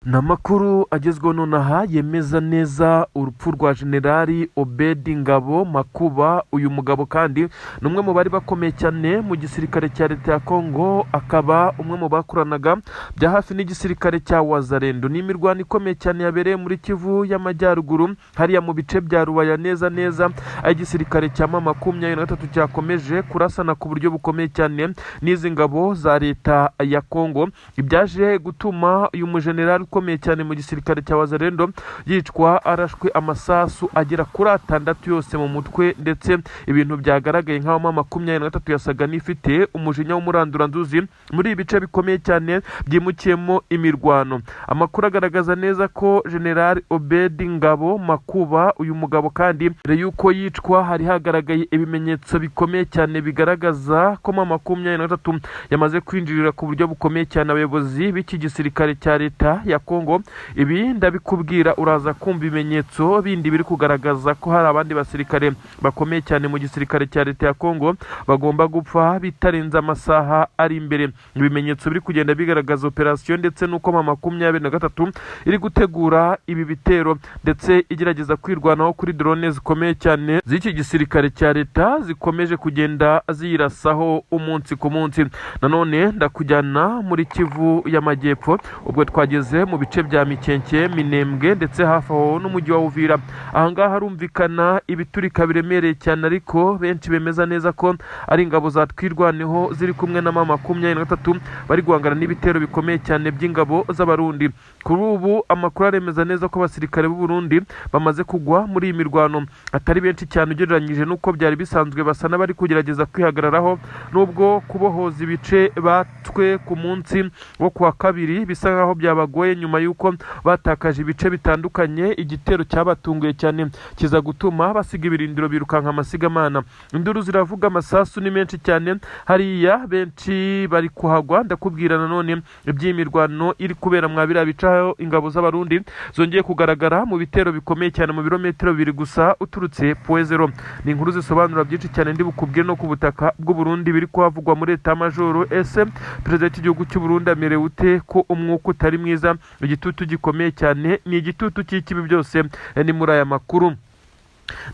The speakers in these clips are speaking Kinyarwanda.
Namakuru agezweho nonaha yemeza neza urupfu rwa Generali Obedi Ngabo Makuba. Uyu mugabo kandi numwe mu bari bakomeye cyane mu gisirikare cya leta ya Kongo, akaba umwe mu bakoranaga bya hafi n'igisirikare cya Wazalendo. Ni imirwano ikomeye cyane yabereye muri Kivu y'Amajyaruguru hariya mu bice bya Rubaya neza neza, aho igisirikare cya M23 cyakomeje kurasana ku buryo bukomeye cyane n'izi ngabo za leta ya Kongo, ibyaje gutuma uyu mujenerali ukomeye cyane mu gisirikare cya Wazalendo yicwa arashwe amasasu agera kuri 6 yose mu mutwe, ndetse ibintu byagaragaye nk'aho M23 yasaga n'ifite umujinya w'umuranduranzuzi muri ibice bikomeye cyane byimukiyemo imirwano. Amakuru agaragaza neza ko General Obedi Ngabo Makuba, uyu mugabo kandi mbere yuko yicwa hari hagaragaye ibimenyetso bikomeye cyane bigaragaza ko M23 yamaze kwinjirira ku buryo bukomeye cyane abayobozi b'iki gisirikare cya leta ya Kongo. Ibi ndabikubwira uraza kumva ibimenyetso bindi biri kugaragaza ko hari abandi basirikare bakomeye cyane mu gisirikare cya leta ya Kongo bagomba gupfa bitarenze amasaha ari imbere. Ibimenyetso biri kugenda bigaragaza operation ndetse nuko M23 iri gutegura ibi bitero ndetse igerageza kwirwanaho kuri drone zikomeye cyane z'iki gisirikare cya leta zikomeje kugenda zirasaho umunsi ku munsi. Nanone ndakujyana muri Kivu y'Amajyepfo ubwo twageze mu bice bya Mikenke, Minembwe ndetse hafi aho n'umujyi wa Uvira. Ahangaha harumvikana ibiturika biremereye cyane, ariko benshi bemeza neza ko ari ingabo za twirwaneho ziri kumwe na M23 bari guhangana n'ibitero bikomeye cyane by'ingabo z'abarundi. Kuri ubu amakuru aremeza neza ko abasirikare b'u Burundi bamaze kugwa muri iyi mirwano atari benshi cyane ugereranyije nuko byari bisanzwe, basa n'abari kugerageza kwihagararaho nubwo kubohoza ibice batwe ku munsi wo kuwa kabiri bisa nkaho byabagoye nyuma yuko batakaje ibice bitandukanye. Igitero cyabatunguye cyane kiza gutuma basiga ibirindiro birukanka amasigamana. Induru ziravuga, amasasu ni menshi cyane hariya, benshi bari kuhagwa. Ndakubwira nanone iby'imirwano iri kubera mwabira bicaho ingabo z'abarundi zongeye kugaragara mu bitero bikomeye cyane mu birometero 2 gusa uturutse Poezero. Ni inkuru zisobanura byinshi cyane ndi bukubwire no ku butaka bw'u Burundi biri kuhavugwa muri Etat Major. Ese perezida w'igihugu cy'u Burundi amerewe ute ko umwuka utari mwiza? Igitutu gikomeye cyane, ni igitutu cy'ikibi byose ni muri aya makuru.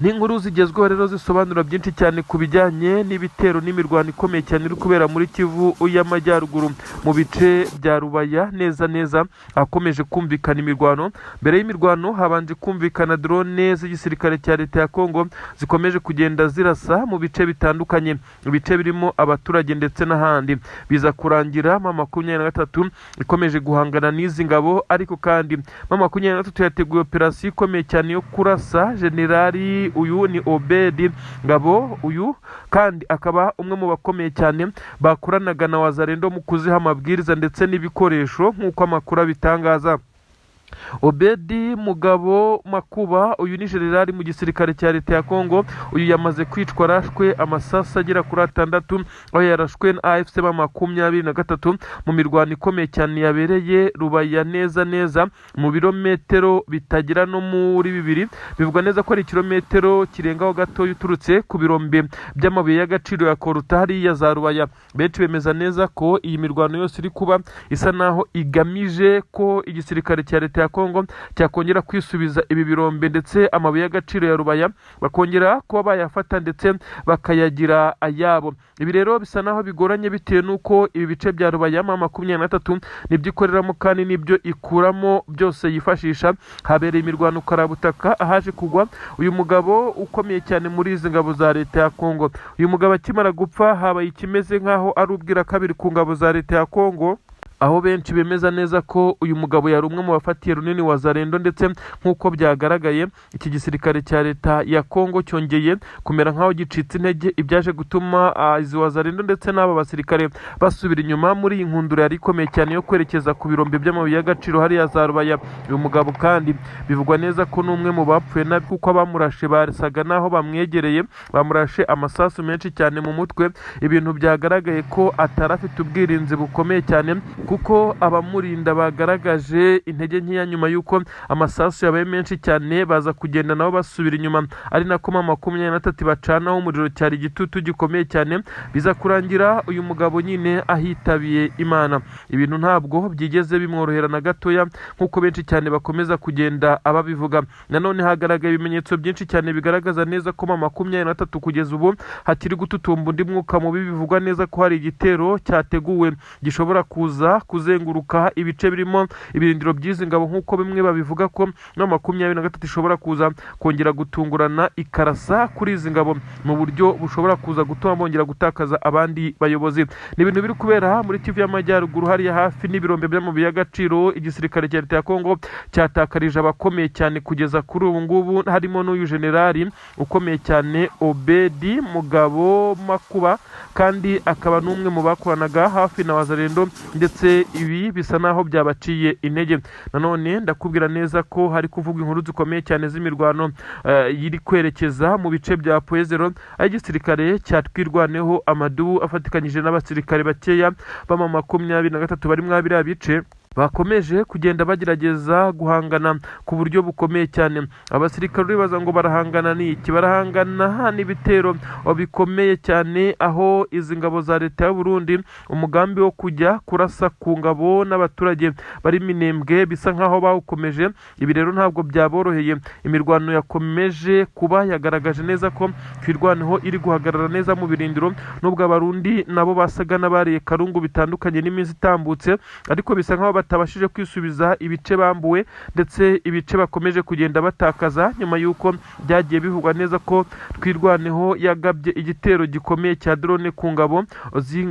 Ni inkuru zigezweho rero zisobanura byinshi cyane ku bijyanye n'ibitero n'imirwano ikomeye cyane iri kubera muri Kivu y'Amajyaruguru mu bice bya Rubaya neza neza akomeje kumvikana imirwano. Mbere y'imirwano habanje kumvikana drone z'igisirikare cya leta ya Kongo zikomeje kugenda zirasa mu bice bitandukanye, ibice birimo abaturage ndetse n'ahandi. Biza kurangira M23 ikomeje guhangana n'izi ngabo, ariko kandi M23 yateguye operation ikomeye cyane yo kurasa Generali uyu ni Obedi Ngabo. Uyu kandi akaba umwe mu bakomeye cyane bakoranaga na Wazalendo mu kuziha amabwiriza ndetse n'ibikoresho nk'uko amakuru abitangaza. Obedi Mugabo Makuba, uyu ni generali mu gisirikare cya leta ya Kongo. Uyu yamaze kwicwa arashwe amasasu agera kuri 6, aho yarashwe na AFC M23 mu mirwano ikomeye cyane yabereye Rubaya neza neza mu birometero bitagira no muri 2. Bivugwa neza ko ari kilometero kirengaho gato uturutse ku birombe by'amabuye y'agaciro ya Koruta hariya za Rubaya. Benshi bemeza neza ko iyi mirwano yose iri kuba isa naho igamije ko igisirikare cya leta ya Kongo cyakongera kwisubiza ibi birombe ndetse amabuye y'agaciro ya Rubaya bakongera kuba bayafata ndetse bakayagira ayabo. Ibi rero bisa naho bigoranye bitewe nuko ibi bice bya Rubaya M23 nibyo ikoreramo kandi nibyo ikuramo byose yifashisha. Habereye imirwano karabutaka ahaje kugwa uyu mugabo ukomeye cyane muri izi ngabo za leta ya Kongo. Uyu mugabo akimara gupfa habaye ikimeze nkaho ari ubwira kabiri ku ngabo za leta ya Kongo, aho benshi bemeza neza ko uyu mugabo yari umwe mu bafatiye runini Wazalendo, ndetse nk'uko byagaragaye iki gisirikare cya leta ya Kongo cyongeye kumera nk'aho gicitse intege, ibyaje gutuma izi Wazalendo ndetse n'aba basirikare basubira inyuma muri iyi nkundura yari ikomeye cyane yo kwerekeza ku birombe by'amabuye y'agaciro hariya za Rubaya. Uyu mugabo kandi bivugwa neza ko n'umwe mu bapfuye nabi kuko abamurashe barisaga naho bamwegereye, bamurashe amasasu menshi cyane mu mutwe. Ibintu byagaragaye ko atarafite ubwirinzi bukomeye cyane kuko abamurinda bagaragaje intege nkeya nyuma y'uko amasasu yabaye menshi cyane baza kugenda nabo basubira inyuma, ari nako M23 bacanaho umuriro cyari igitutu gikomeye cyane, biza kurangira uyu mugabo nyine ahitabiye Imana. Ibintu ntabwo byigeze bimworohera na gatoya nk'uko benshi cyane bakomeza kugenda ababivuga. Nanone hagaragaye ibimenyetso byinshi cyane bigaragaza neza ko M23 kugeza ubu hakiri gututumba undi mwuka mubi, bivugwa neza ko hari igitero cyateguwe gishobora kuza kuzenguruka ibice birimo ibirindiro by'izi ngabo, nk'uko bimwe babivuga ko M23 ishobora kuza kongera gutungurana ikarasa kuri izi ngabo mu buryo bushobora kuza gutuma bongera gutakaza abandi bayobozi. Ni ibintu biri kubera muri Kivu y'Amajyaruguru hariya hafi n'ibirombe by'amabuye y'agaciro. Igisirikare cya leta ya Kongo cyatakarije abakomeye cyane kugeza kuri ubu ngubu, harimo n'uyu generali ukomeye cyane Obedi Mugabo Makuba, kandi akaba n'umwe mu bakoranaga hafi na Wazalendo, ndetse ibi bisa naho byabaciye intege. Nanone ndakubwira neza ko hari kuvuga inkuru zikomeye cyane z'imirwano yiri kwerekeza mu bice bya Poezero, aho igisirikare cyatwirwaneho Amadu afatikanyije n'abasirikare bakeya b'M23 bari mwabiriya bice bakomeje kugenda bagerageza guhangana ku buryo bukomeye cyane. Abasirikare uribaza ngo barahangana n'iki? Barahangana n'ibitero bikomeye cyane, aho izi ngabo za leta y'u Burundi umugambi wo kujya kurasa ku ngabo n'abaturage bari Minembwe bisa nkaho bawukomeje. Ibi rero ntabwo byaboroheye. Imirwano yakomeje kuba yagaragaje neza ko kwirwanaho iri guhagarara neza mu birindiro, nubwo abarundi nabo basaga n'abariye karungu bitandukanye n'iminsi itambutse, ariko bisa nkaho batabashije kwisubiza ibice bambuwe, ndetse ibice bakomeje kugenda batakaza nyuma y'uko byagiye bivugwa neza ko twirwaneho yagabye igitero gikomeye cya drone ku ngabo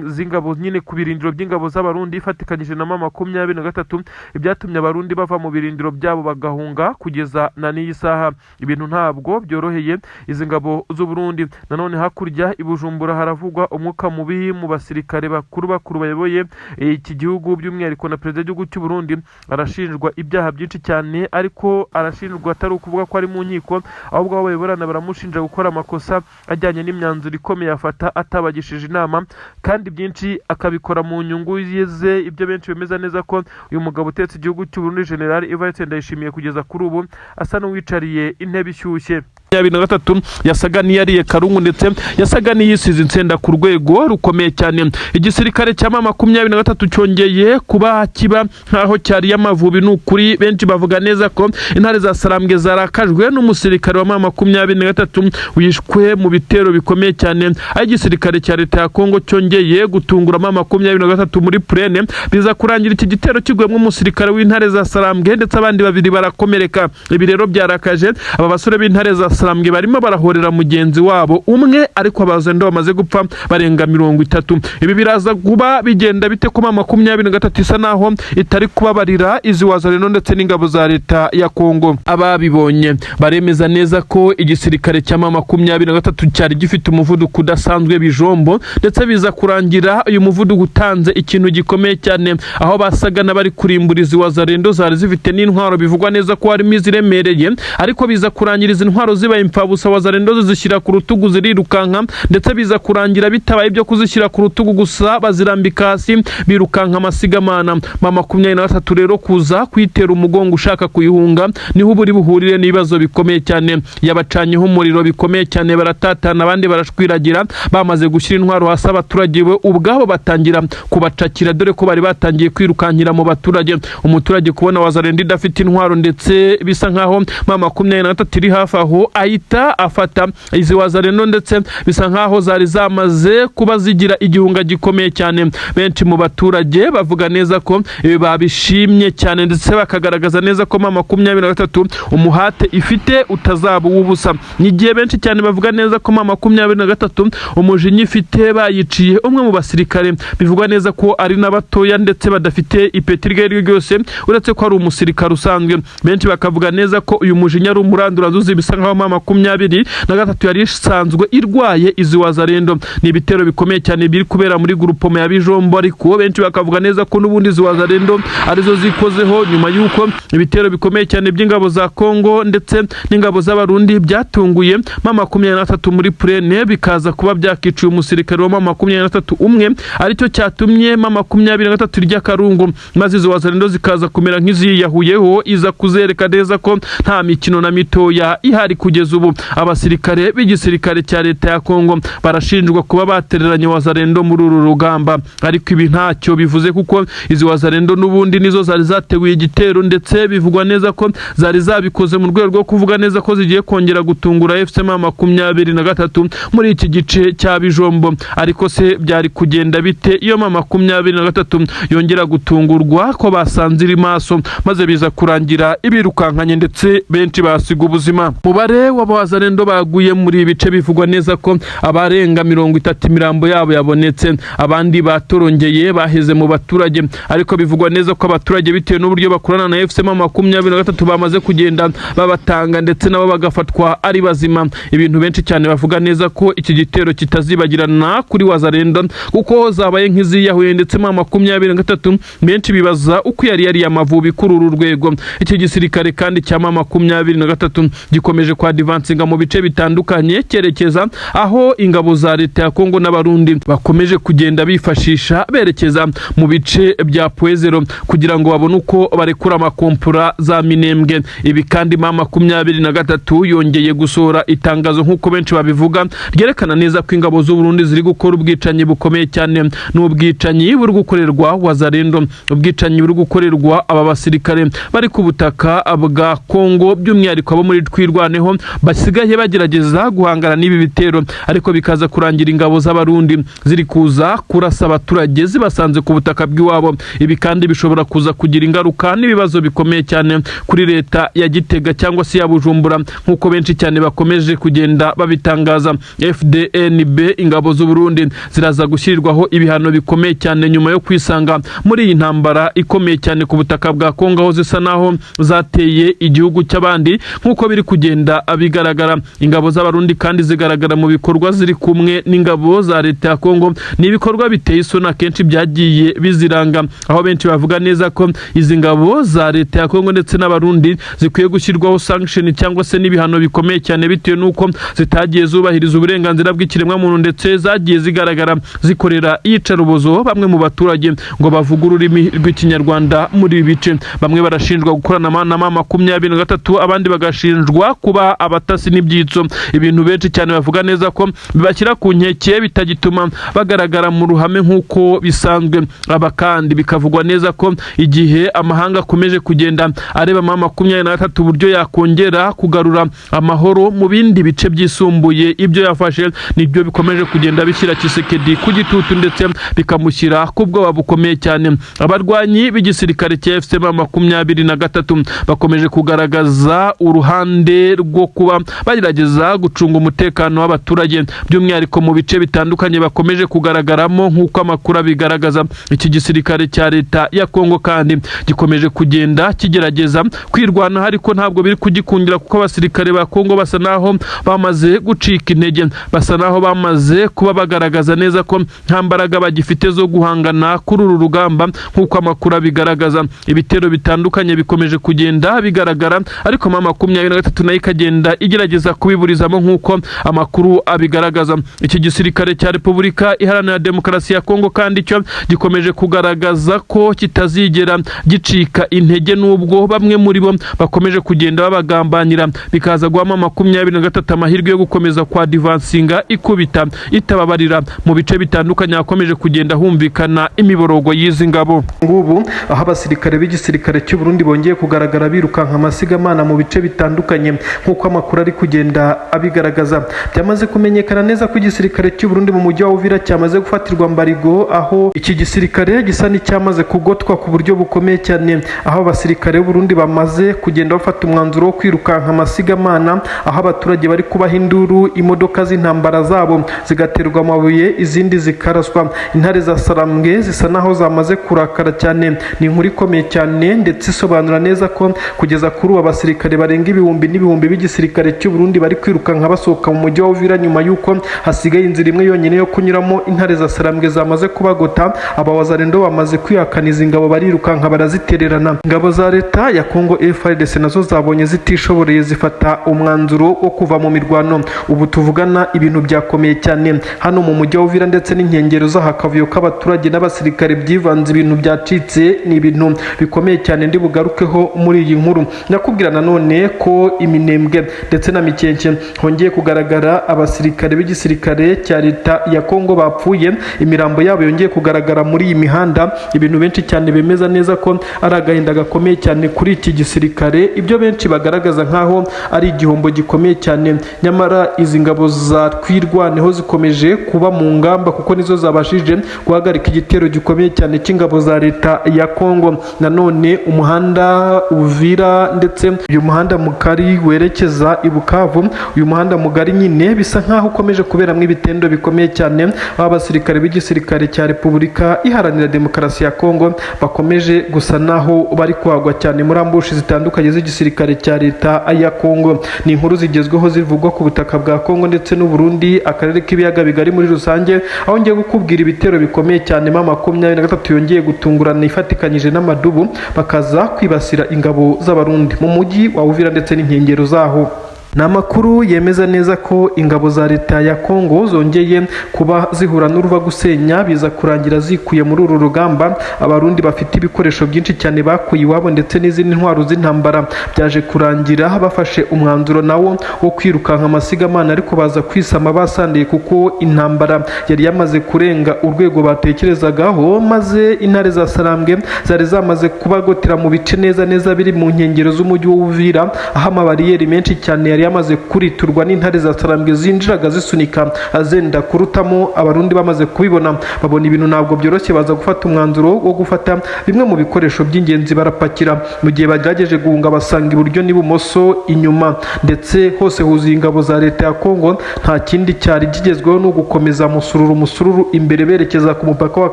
z'ingabo nyine ku birindiro by'ingabo z'abarundi ifatikanyije na M23, ibyatumye abarundi bava mu birindiro byabo bagahunga kugeza na n'iyi saha. Ibintu ntabwo byoroheye izi ngabo z'u Burundi. Nanone hakurya i Bujumbura haravugwa umwuka mubi mu basirikare bakuru bayoboye iki gihugu, by'umwihariko na perezida w'igihugu cy'u Burundi arashinjwa ibyaha byinshi cyane, ariko arashinjwa atari ukuvuga ko ari mu nkiko, ahubwo abo bayoborana baramushinja gukora amakosa ajyanye n'imyanzuro ikomeye afata atabagishije inama, kandi byinshi akabikora mu nyungu ze. Ibyo benshi bemeza neza ko uyu mugabo utetse igihugu cy'u Burundi General Evariste Ndayishimiye kugeza kuri ubu asa n'uwicariye intebe ishyushye. 23 yasaga niyariye karungu, ndetse yasaga niyisize insenda ku rwego rukomeye cyane. Igisirikare cya M23 cyongeye kuba kiba nkaho cyari y'Amavubi. N'ukuri benshi bavuga neza ko intare za Sarambwe zarakajwe n'umusirikare wa M23 wishwe mu bitero bikomeye cyane, aho igisirikare cya leta ya Kongo cyongeye gutungura M23 muri Plene, biza kurangira iki gitero kigwemwe umusirikare w'intare za Sarambwe, ndetse abandi babiri barakomereka. Ibi rero byarakaje aba basore b'intare za Sarambwe barimo barahorera mugenzi wabo umwe, ariko abazendo bamaze gupfa barenga 30. Ibi biraza kuba bigenda bite ko M23 isa naho itari kubabarira izi Wazalendo ndetse n'ingabo za leta ya Kongo? Ababibonye baremeza neza ko igisirikare cya M23 cyari gifite umuvuduko udasanzwe bijombo, ndetse biza kurangira uyu muvuduko utanze ikintu gikomeye cyane, aho basaga n'abari kurimbura izi Wazalendo zari zifite n'intwaro bivugwa neza ko harimo iziremereye, ariko biza kurangira izi ntwaro zibaye impfabusa. Wazalendo zishyira ku rutugu zirirukanka, ndetse biza kurangira bitabaye ibyo kuzishyira ku rutugu gusa, bazirambika hasi birukanka amasigamana. M23 rero kuza kwitera umugongo ushaka kuyihunga niho buri buhurire n'ibibazo bikomeye cyane. Yabacanyeho umuriro bikomeye cyane, baratatana abandi barashwiragira, bamaze gushyira intwaro hasi abaturage we ubwabo batangira kubacakira, dore ko bari batangiye kwirukankira mu baturage. Umuturage kubona Wazalendo idafite intwaro, ndetse bisa nkaho M23 iri hafi aho, ahita afata izi Wazalendo, ndetse bisa nkaho zari zamaze kuba zigira igihunga gikomeye cyane. Benshi mu baturage bavuga neza ko babishimye cyane, ndetse bakagaragaza neza ko M23 umuhate ifite utazaba ubusa. Nigiye benshi cyane bavuga neza ko M23 umujinya ifite bayiciye umwe mu basirikare, bivugwa neza ko ari n'abatoya ndetse badafite ipeti rye ryose, uretse ko ari umusirikare usanzwe. Benshi bakavuga neza ko uyu mujinya ari umurandurazuzi, bisa nkaho M23 yari isanzwe irwaye izi wazarendo. Ni ibitero bikomeye cyane biri kubera muri grupome ya Bijombo, ariko benshi bakavuga neza ko n'ubundi izi wazarendo arizo zikozeho nyuma y'uko ibitero bikomeye cyane by'ingabo za Kongo ndetse n'ingabo z'abarundi byatunguye M23 muri Plene, bikaza kuba byakiciye umusirikare wa M23 umwe, aricyo cyatumye M23 rya Karungu, maze izo wazarendo zikaza kumera nk'iziyahuyeho, iza kuzereka neza ko nta mikino na mitoya ihari kugeza ubu. Abasirikare b'igisirikare cya leta ya Kongo barashinjwa kuba batereranye wazarendo muri uru rugamba, ariko ibi ntacyo bivuze kuko izi wazarendo n'ubundi nizo zari zateguye igitero, ndetse bivugwa neza ko zari zabikoze mu rwego rwo kuvuga neza ko zigiye kongera gutungura FCM 23 muri iki gice cya Bijombo. Ariko se byari kugenda bite iyo M23 yongera gutungurwa ko basanze iri maso, maze biza kurangira ibirukankanye ndetse benshi basiga ubuzima? Mubare w'abazarendo baguye muri ibice bivugwa neza ko abarenga 30 imirambo yabo yabonetse, abandi batorongeye baheze mu baturage, ariko bivugwa neza ko abaturage bitewe n'uburyo bakorana na FCM 23 bamaze kugenda babatanga ndetse nabo bagafatwa ari bazima. Ibintu benshi cyane bavuga neza ko iki gitero kitazibagirana kuri wazarendo kuko zabaye nk'iziyahuye, ndetse M23 benshi bibaza uko yari amavubi kuri uru rwego. Iki gisirikare kandi cya M23 gikomeje kwa advancinga mu bice bitandukanye cyerekeza aho ingabo za leta ya Kongo n'abarundi bakomeje kugenda bifashisha berekeza mu bice bya Pwezero kugira ngo babone uko barekura amakompura za Minembwe. Ibi kandi M23 yongeye gusohora itangazo nk'uko benshi babivuga ryerekana neza ko ingabo z'u Burundi ziri gukora ubwicanyi bukomeye cyane, n'ubwicanyi buri gukorerwa wazarendo, ubwicanyi buri gukorerwa aba basirikare bari ku butaka bwa Kongo, by'umwihariko abo muri Twirwaneho basigaye bagerageza guhangana n'ibi bitero, ariko bikaza kurangira ingabo z'abarundi ziri kuza kurasa abaturage zibasanze ku butaka bw'iwabo. Ibi kandi bishobora kuza kugira ingaruka n'ibibazo bikomeye cyane kuri leta ya Gitega cyangwa se ya Bujumbura, nk'uko benshi cyane bakomeje kugenda babitangaza. FDNB, ingabo z'u Burundi ziraza gushyirirwaho ibihano bikomeye cyane nyuma yo kwisanga muri iyi ntambara ikomeye cyane ku butaka bwa Kongo, aho zisa naho zateye igihugu cy'abandi nk'uko biri kugenda bigaragara. Ingabo z'abarundi kandi zigaragara mu bikorwa ziri kumwe n'ingabo za leta ya Kongo, ni ibikorwa biteye isoni akenshi byagiye biziranga, aho benshi bavuga neza ko izi ngabo za leta ya Kongo ndetse n'abarundi zikwiye gushyirwaho sanction cyangwa se n'ibihano bikomeye cyane bitewe n'uko zitagiye zubahiriza uburenganzira bw'ikiremwa muntu, ndetse zagiye zigaragara zikorera iyicarubozo bamwe mu baturage ngo bavuga ururimi rw'ikinyarwanda muri ibi bice. Bamwe barashinjwa gukorana na M23, abandi bagashinjwa kuba abatasi n'ibyitso, ibintu benshi cyane bavuga neza ko bibashyira ku nkeke bitagituma bagaragara mu ruhame nk'uko bisanzwe. Aba kandi bikavugwa neza ko igihe amahanga akomeje kugenda areba M23 uburyo yakongera kugarura amahoro mu bindi bice byisumbuye ibyo yafashe, nibyo bikomeje kugenda bishyira Tshisekedi ku gitutu ndetse bikamushyira ku bwoba bukomeye cyane. Abarwanyi b'igisirikare cya FCM 23 bakomeje kugaragaza uruhande rwo kuba bagerageza gucunga umutekano w'abaturage, by'umwihariko mu bice bitandukanye bakomeje kugaragaramo nk'uko amakuru abigaragaza. Iki gisirikare cya leta ya Kongo kandi gikomeje kugenda kigerageza kwirwana, ariko ntabwo biri kugikundira kuko abasirikare ba Kongo basa naho bamaze gucika intege, basa naho bamaze kuba bagaragaza neza ko nta mbaraga bagifite zo guhangana kuri uru rugamba nk'uko amakuru abigaragaza. Ibitero bitandukanye bikomeje kugenda bigaragara, ariko M23 nayo ikagenda igerageza kubiburizamo nk'uko amakuru abigaragaza. Iki gisirikare cya Repubulika Iharanira Demokarasi ya Kongo kandi cyo gikomeje kugaragaza ko kitazigera gicika intege, n'ubwo bamwe muri bo bakomeje kugenda babagambanira, bikaza guhama M23 amahirwe yo gukomeza kwa advancinga ikubita itababarira mu bice bitandukanye hakomeje kugenda humvikana imiborogo y'izi ngabo. Ngubu aho abasirikare b'igisirikare cy'u Burundi bongeye kugaragara birukanka amasigamana mu bice bitandukanye nk'uko amakuru ari kugenda abigaragaza. Byamaze kumenyekana neza ko igisirikare cy'u Burundi mu mujyi wa Uvira cyamaze gufatirwa mbarigo, aho iki gisirikare gisa n'icyamaze kugotwa ku buryo bukomeye cyane, aho abasirikare b'u Burundi bamaze kugenda bafata umwanzuro wo kwirukanka amasigamana, aho abaturage bari kubaha induru, imodoka z'intambara zabo zigaterwa amabuye, izindi zikaraswa. Intare za Sarambwe zisa naho zamaze kurakara cyane. Ni inkuru ikomeye cyane ndetse isobanura neza ko kugeza kuri ubu abasirikare barenga ibihumbi n'ibihumbi b'igisirikare gisirikare cy'u Burundi bari kwirukanka basohoka mu mujyi wa Uvira nyuma yuko hasigaye inzira imwe yonyine yo kunyuramo intare za Sarambwe zamaze kubagota. Abawazarendo bamaze kwihakaniza ingabo barirukanka barazitererana. Ingabo za leta ya Kongo FARDC nazo zabonye zitishoboreye zifata umwanzuro wo kuva mu mirwano. Ubu tuvugana ibintu byakomeye cyane hano mu mujyi wa Uvira ndetse n'inkengero z'ahakavuyo k'abaturage n'abasirikare byivanze, ibintu byacitse, ni ibintu bikomeye cyane ndi bugarukeho muri iyi nkuru. Nakubwira nanone ko Iminembwe ndetse na Mikenke hongeye kugaragara abasirikare b'igisirikare cya leta ya Kongo bapfuye, imirambo yabo yongeye kugaragara muri iyi mihanda. Ibintu benshi cyane bemeza neza ko ari agahinda gakomeye cyane kuri iki gisirikare, ibyo benshi bagaragaza nkaho ari igihombo gikomeye cyane. Nyamara izi ngabo za twirwaneho zikomeje kuba mu ngamba kuko nizo zabashije guhagarika igitero gikomeye cyane cy'ingabo za leta ya Kongo. Nanone umuhanda Uvira ndetse uyu muhanda mugari werekeza i Bukavu, uyu muhanda mugari nyine bisa nkaho ukomeje kuberamo ibitendo bikomeye cyane, aho abasirikare b'igisirikare cya Repubulika Iharanira Demokarasi ya Kongo bakomeje gusa naho bari kwagwa cyane muri ambushi zitandukanye z'igisirikare cya leta ya Kongo. Ni inkuru zigezweho zivugwa ku butaka bwa Kongo ndetse n'u Burundi, akarere k'ibiyaga bigari muri rusange, aho ngiye gukubwira ibitero bikomeye cyane ma 23 yongeye gutungurana ifatikanyije n'amadubu bakaza kwibasira ingabo z'abarundi mu mujyi wa Uvira ndetse n'inkengero zaho. Ni amakuru yemeza neza ko ingabo za leta ya Kongo zongeye kuba zihura n'uruva gusenya, biza kurangira zikuye muri uru rugamba. Abarundi bafite ibikoresho byinshi cyane bakuye iwabo ndetse n'izindi ntwaro z'intambara byaje kurangira bafashe umwanzuro nawo wo kwirukanka amasigamana, ariko baza kwisama basandiye kuko intambara yari yamaze kurenga urwego batekerezagaho, maze intare za Sarambwe zari zamaze kubagotera mu bice neza biri mu nkengero z'umujyi wa Uvira, aho amabariyeri menshi cyane yamaze kuriturwa n'intare za Sarambwe zinjiraga zisunika azenda kurutamo. Abarundi bamaze kubibona babona ibintu ntabwo byoroshye, baza gufata umwanzuro wo gufata bimwe mu bikoresho by'ingenzi barapakira. Mu gihe bagerageje guhunga basanga iburyo n'ibumoso, inyuma ndetse hose huzuye ingabo za leta ya Kongo. Nta kindi cyari kigezweho no gukomeza musururu imbere berekeza ku mupaka wa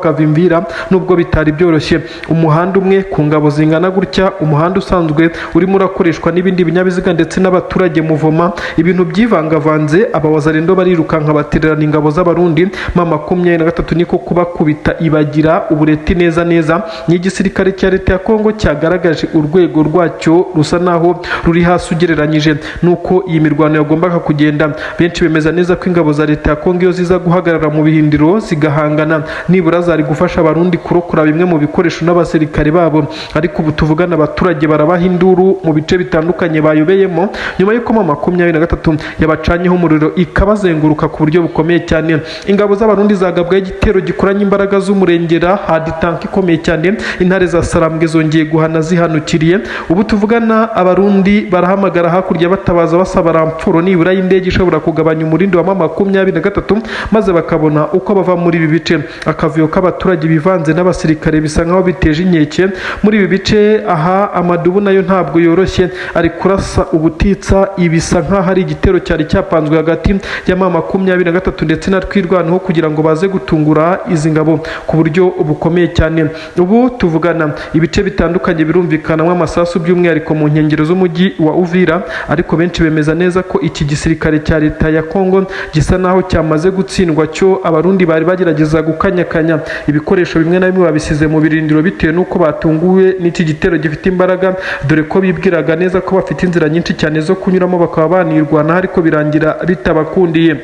Kavimvira, nubwo bitari byoroshye. Umuhanda umwe ku ngabo zingana gutya, umuhanda usanzwe urimo urakoreshwa n'ibindi binyabiziga ndetse n'abaturage muvoma, ibintu byivangavanze. Abawazarendo barirukanka batererana ingabo z'abarundi ma 23 niko kubakubita ibagira ubureti neza. Ni igisirikare cya leta ya Kongo cyagaragaje urwego rwacyo rusa naho ruri hasi ugereranyije nuko iyi mirwano yagombaga kugenda. Benshi bemeza neza ko ingabo za leta ya Kongo iyo ziza guhagarara mu bihindiro zigahangana, nibura zari gufasha abarundi kurokora bimwe mu bikoresho n'abasirikare babo. Ariko ubu tuvugana abaturage barabaha induru mu bice bitandukanye bayobeyemo, nyuma y'uko ma 23 yabacanyeho umuriro ikabazenguruka ku buryo bukomeye cyane. Ingabo z'abarundi zagabwaye igitero gikoranye imbaraga z'umurengera, hadi tank ikomeye cyane. Intare za Sarambwe zongeye guhana zihanukiriye. Ubu tuvugana abarundi barahamagara hakurya batabaza basaba ramfuro nibura y'indege ishobora kugabanya umurindo wa ma 23 maze bakabona uko bava muri ibi bice. Akavuyo k'abaturage bivanze n'abasirikare bisa nkaho biteje inkeke muri ibi bice. Aha amadubu nayo ntabwo yoroshye, ari kurasa ubutitsa. Ibisa nkaho ari igitero cyari cyapanzwe hagati ya ma 23 ndetse na twirwaneho kugira ngo baze gutungura izi ngabo ku buryo bukomeye cyane. Ubu tuvugana ibice bitandukanye birumvikanamo amasasu by'umwihariko mu nkengero z'umujyi wa Uvira, ariko benshi bemeza neza ko iki gisirikare cya leta ya Kongo gisa naho cyamaze gutsindwa cyo. Abarundi bari bagerageza gukanyakanya ibikoresho bimwe na bimwe babisize mu birindiro bitewe nuko batunguwe n'iki gitero gifite imbaraga, dore ko bibwiraga neza ko bafite inzira nyinshi cyane zo kunyuramo bakaba banirwana, ariko birangira bitabakundiye.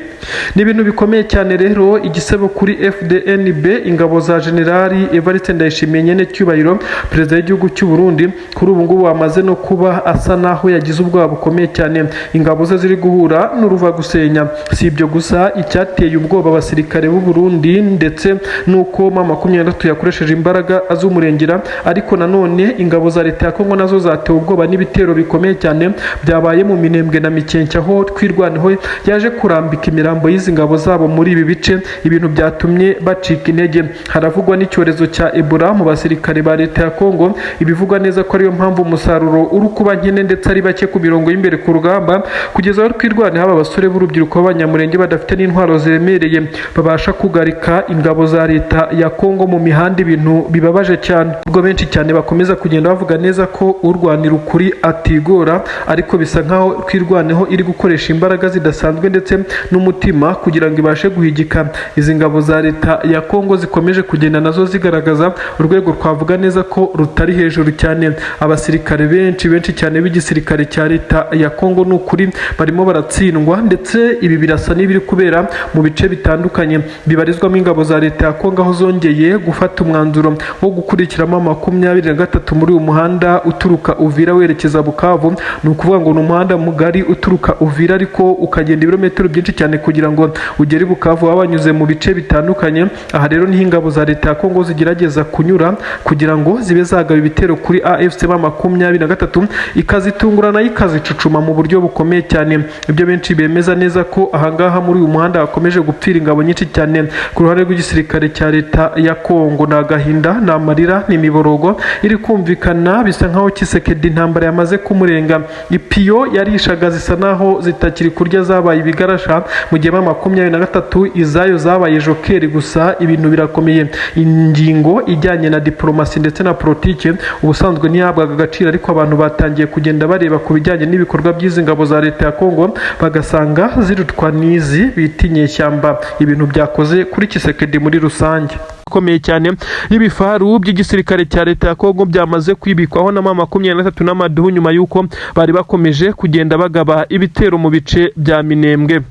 Ni ibintu bikomeye cyane rero. Igisebo kuri FDNB, ingabo za Generali Evariste Ndayishimiye nyene cyubahiro perezida w'igihugu cy'u Burundi, kuri ubu ngubu amaze no kuba asa naho yagize ubwoba bukomeye cyane. Ingabo ze ziri guhura n'uruva gusenya. Si ibyo gusa, icyateye ubwoba abasirikare b'u Burundi ndetse nuko ma 23 yakoresheje imbaraga az'umurengera, ariko nanone ingabo za leta ya Kongo nazo zatewe ubwoba n'ibitero bikomeye cyane byabaye mu Minembwe na Mikenke, aho twirwaneho yaje kurambika imirambo y'izi ngabo zabo muri ibi bice. Ibintu byatumye bacika intege. Haravugwa n'icyorezo cya Ebola mu basirikare ba leta ya Kongo, ibivugwa neza ko ariyo mpamvu umusaruro uri kuba nkene ndetse ari bake ku mirongo y'imbere ku rugamba, kugeza aho twirwane haba abasore b'urubyiruko b'abanyamurenge badafite n'intwaro ziremereye babasha kugarika ingabo za leta ya Kongo mu mihanda. Ibintu bibabaje cyane, ubwo benshi cyane bakomeza kugenda bavuga neza ko urwanira ukuri atigora, ariko bisa nkaho twirwaneho iri gukoresha imbaraga zidasanzwe ndetse n'umutima kugira ngo ibashe guhigika izi ngabo za leta ya Kongo zikomeje kugenda nazo zigaragaza urwego twavuga neza ko rutari hejuru cyane. Abasirikare benshi cyane b'igisirikare cya leta ya Kongo n'ukuri barimo baratsindwa, ndetse ibi birasa n'ibiri kubera mu bice bitandukanye bibarizwamo ingabo za leta ya Kongo, aho zongeye gufata umwanzuro wo gukurikiramo 23 muri uyu muhanda uturuka Uvira werekeza Bukavu. Ni ukuvuga ngo ni umuhanda mugari uturuka Uvira ariko ukagenda ibirometero byinshi cyane kugira ngo ugere Bukavu wabanyuze mu bice bitandukanye. Aha rero niho ingabo za leta ya Kongo zigerageza kunyura kugira ngo zibe zagaba ibitero kuri AFC 23 ikazitungurana ikazicucuma mu buryo bukomeye cyane. Ibyo benshi bemeza neza ko ahangaha muri uyu muhanda hakomeje gupfira ingabo nyinshi cyane ku ruhande rw'igisirikare cya leta ya Kongo. Na gahinda na marira n'imiborogo iri kumvikana, bisa nkaho Tshisekedi intambara yamaze kumurenga. Ipiyo yarishaga zisa naho zitakiri kurya, zabaye ibigarasha mu gihe 23 izayo zabaye jokeri gusa. Ibintu birakomeye. Ingingo ijyanye na diplomasi ndetse na politike ubusanzwe ntihabwaga agaciro, ariko abantu batangiye kugenda bareba ku bijyanye n'ibikorwa by'izi ngabo za leta ya Kongo bagasanga zirutwa n'izi bita inyeshyamba. Ibintu byakoze kuri Tshisekedi muri rusange komeye cyane. Ibifaru by'igisirikare cya leta ya Kongo byamaze kwibikwaho na 23 n'amaduhu nyuma yuko bari bakomeje kugenda bagaba ibitero mu bice bya Minembwe.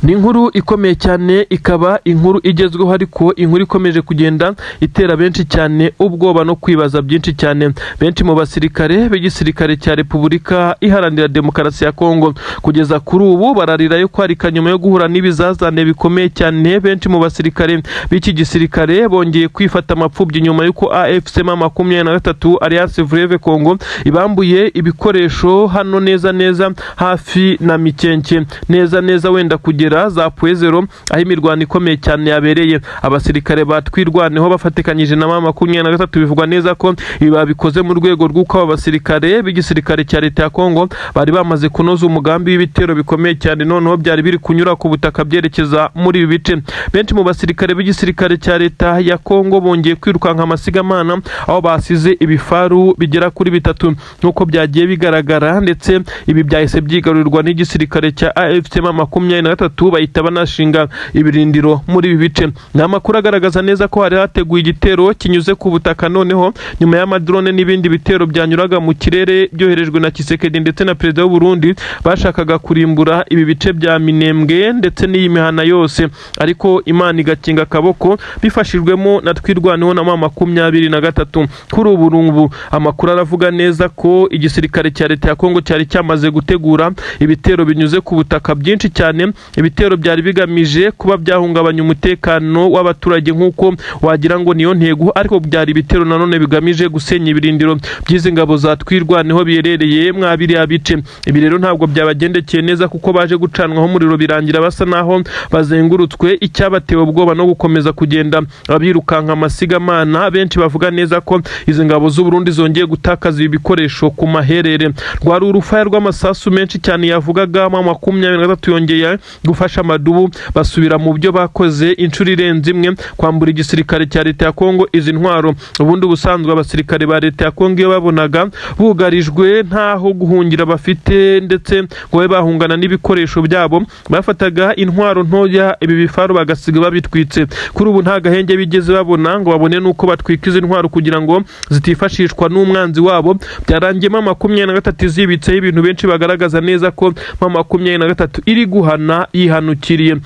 Ni inkuru ikomeye cyane, ikaba inkuru igezweho, ariko inkuru ikomeje kugenda itera benshi cyane ubwoba no kwibaza byinshi cyane. Benshi mu basirikare b'igisirikare cya Repubulika Iharanira Demokarasi ya Kongo kugeza kuri ubu bararira yo kwarika nyuma yo guhura n'ibizazane bikomeye cyane. Benshi mu basirikare b'iki gisirikare bongeye kwifata amapfubyi nyuma yuko AFC 23 Alliance Fleuve Congo ibambuye ibikoresho hano neza hafi na Mikenke, neza wenda kugera za Puezero, aho imirwano ikomeye cyane yabereye. Abasirikare batwirwaneho bafatikanyije na 23 bivugwa neza ko ibi babikoze mu rwego rw'uko aba basirikare b'igisirikare cya leta ya Kongo bari bamaze kunoza umugambi w'ibitero bikomeye cyane, noneho byari biri kunyura ku butaka byerekeza muri ibi bice. Benshi mu basirikare b'igisirikare cya leta ya Kongo bongeye kwirukanka amasigamana, aho basize ibifaru bigera kuri 3 nk'uko byagiye bigaragara, ndetse ibi byahise byigarurirwa n'igisirikare cya AFC 23 bahita banashinga ibirindiro muri ibi bice. Ni amakuru agaragaza neza ko hari hateguye igitero kinyuze ku butaka, noneho nyuma y'amadrone n'ibindi bitero byanyuraga mu kirere byoherejwe na Tshisekedi ndetse na perezida w'u Burundi bashakaga kurimbura ibi bice bya Minembwe ndetse n'iyi mihana yose, ariko Imana igakinga akaboko bifashijwemo na twirwaneho na 23. Kuri ubu amakuru aravuga neza ko igisirikare cya leta ya Kongo cyari cyamaze gutegura ibitero binyuze ku butaka byinshi cyane. Ibitero byari bigamije kuba byahungabanya umutekano w'abaturage nk'uko wagira ngo niyo ntego, ariko byari ibitero nanone bigamije gusenya ibirindiro by'izi ngabo za twirwaneho biherereye mwabiriya bice. Ibi rero ntabwo byabagendekeye neza kuko baje gucanwaho umuriro birangira basa naho bazengurutswe, icyabatewe ubwoba no gukomeza kugenda birukanka amasigamana. Benshi bavuga neza ko izi ngabo z'u Burundi zongeye gutakaza ibi bikoresho ku maherere. Rwari urufaya rw'amasasu menshi cyane yavugaga 23 yongeye gufasha amadubu basubira mu byo bakoze inshuro irenze imwe, kwambura igisirikare cya leta ya Kongo izi ntwaro. Ubundi busanzwe abasirikare ba leta ya Kongo iyo babonaga bugarijwe ntaho guhungira bafite ndetse ngo babe bahungana n'ibikoresho byabo, bafataga intwaro ntoya ibi bifaru bagasiga babitwitse. Kuri ubu nta gahenge bigeze babona ngo babone nuko batwika izi ntwaro kugira ngo zitifashishwa n'umwanzi wabo. Byarangiye 23 zibitseho ibintu benshi bagaragaza neza ko 23 iri guhana yihanukiriye.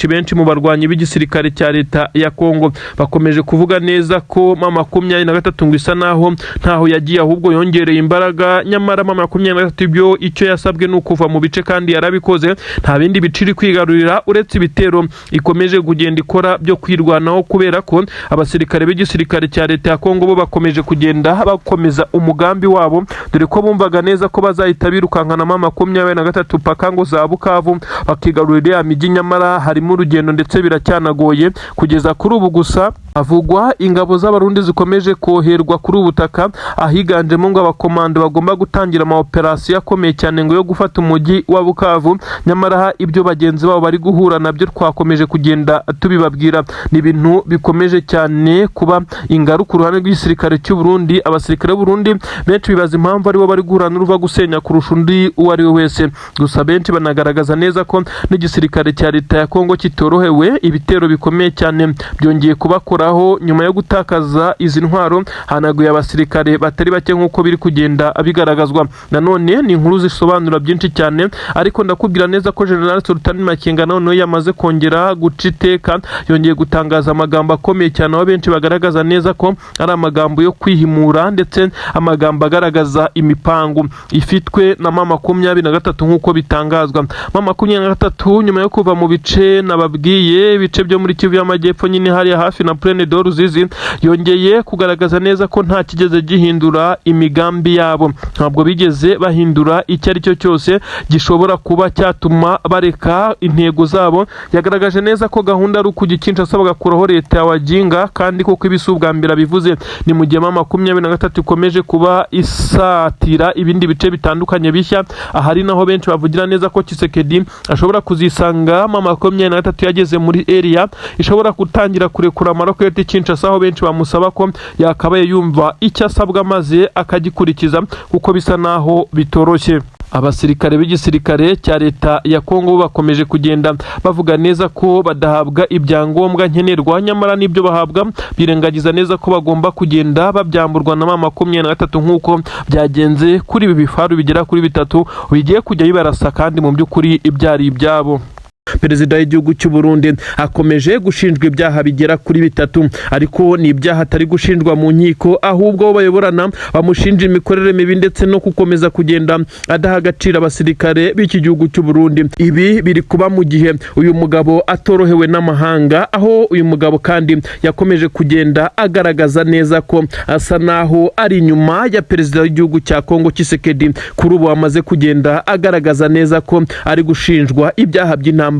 Benshi mu barwanyi b'igisirikare cya leta ya Kongo bakomeje kuvuga neza ko 23 ngo isa naho ntaho yagiye, ahubwo yongereye imbaraga. Nyamara 23 byo icyo yasabwe no kuva mu bice kandi yarabikoze. Nta bindi biciri kwigarurira uretse ibitero ikomeje kugenda ikora byo kwirwanaho, kubera ko abasirikare b'igisirikare cya leta ya Kongo bo bakomeje kugenda bakomeza umugambi wabo, dore ko bumvaga neza ko bazahita birukankana 23 paka ngo za Bukavu bakigarurira ya migi. Nyamara harimo urugendo ndetse biracyanagoye kugeza kuri ubu gusa. Havugwa ingabo z'abarundi zikomeje koherwa kuri ubutaka, ahiganjemo ngo abakomando bagomba gutangira amaoperasiyo akomeye cyane ngo yo gufata umujyi wa Bukavu. Nyamara ibyo bagenzi babo bari guhura nabyo twakomeje kugenda tubibabwira. Ni ibintu bikomeje cyane kuba ingaruka ku ruhande rw'igisirikare cy'u Burundi. Abasirikare b'u Burundi benshi bibaza impamvu aribo bari guhura n'uruva gusenya kurusha undi uwo ari we wese. Gusa benshi banagaragaza neza ko n'igisirikare cya leta ya Kongo kitorohewe. Ibitero bikomeye cyane byongeye kubakoraho nyuma yo gutakaza izi ntwaro, hanaguye abasirikare batari bake nk'uko biri kugenda bigaragazwa. Nanone ni inkuru zisobanura byinshi cyane, ariko ndakubwira neza ko General Sultan Makenga none yamaze kongera guca iteka, yongeye gutangaza amagambo akomeye cyane, aho benshi bagaragaza neza ko ari amagambo yo kwihimura ndetse amagambo agaragaza imipangu ifitwe na M23 nk'uko bitangazwa. M23 nyuma yo kuva mu bice nababwiye, ibice byo muri Kivu y'Amajyepfo nyine hariya hafi na Plaine de Ruzizi, yongeye kugaragaza neza ko nta kigeze gihindura imigambi yabo. Ntabwo bigeze bahindura icyo ari cyo cyose gishobora kuba cyatuma bareka intego zabo. Yagaragaje neza ko gahunda ari ukugikinca asaba gakuraho leta ya Wajinga, kandi koko ibisubwa mbere bivuze ni mu gihe M23 ikomeje kuba isatira ibindi bice bitandukanye bishya. Ahari naho benshi bavugira neza ko Tshisekedi ashobora kuzisanga M23 yageze muri area ishobora gutangira kurekura amaroketi Kinshasa, aho benshi bamusaba ko yakabaye yumva icyo asabwa maze akagikurikiza kuko bisa naho bitoroshye. Abasirikare b'igisirikare cya leta ya Kongo bakomeje kugenda bavuga neza ko badahabwa ibyangombwa nkenerwa, nyamara n'ibyo bahabwa birengagiza neza ko bagomba kugenda babyamburwa na M23 nk'uko byagenze kuri ibi bifaru bigera kuri 3 bigiye kujya bibarasa kandi mu by'ukuri ibyari ibyabo. Perezida w'igihugu cy'u Burundi akomeje gushinjwa ibyaha bigera kuri 3, ariko ni ibyaha atari gushinjwa mu nkiko, ahubwo bayoborana bamushinja imikorere mibi ndetse no gukomeza kugenda adaha agaciro abasirikare b'iki gihugu cy'u Burundi. Ibi biri kuba mu gihe uyu mugabo atorohewe n'amahanga, aho uyu mugabo kandi yakomeje kugenda agaragaza neza ko asa naho ari inyuma ya perezida w'igihugu cya Kongo Tshisekedi. Kuri ubu amaze kugenda agaragaza neza ko ari gushinjwa ibyaha by'intambara.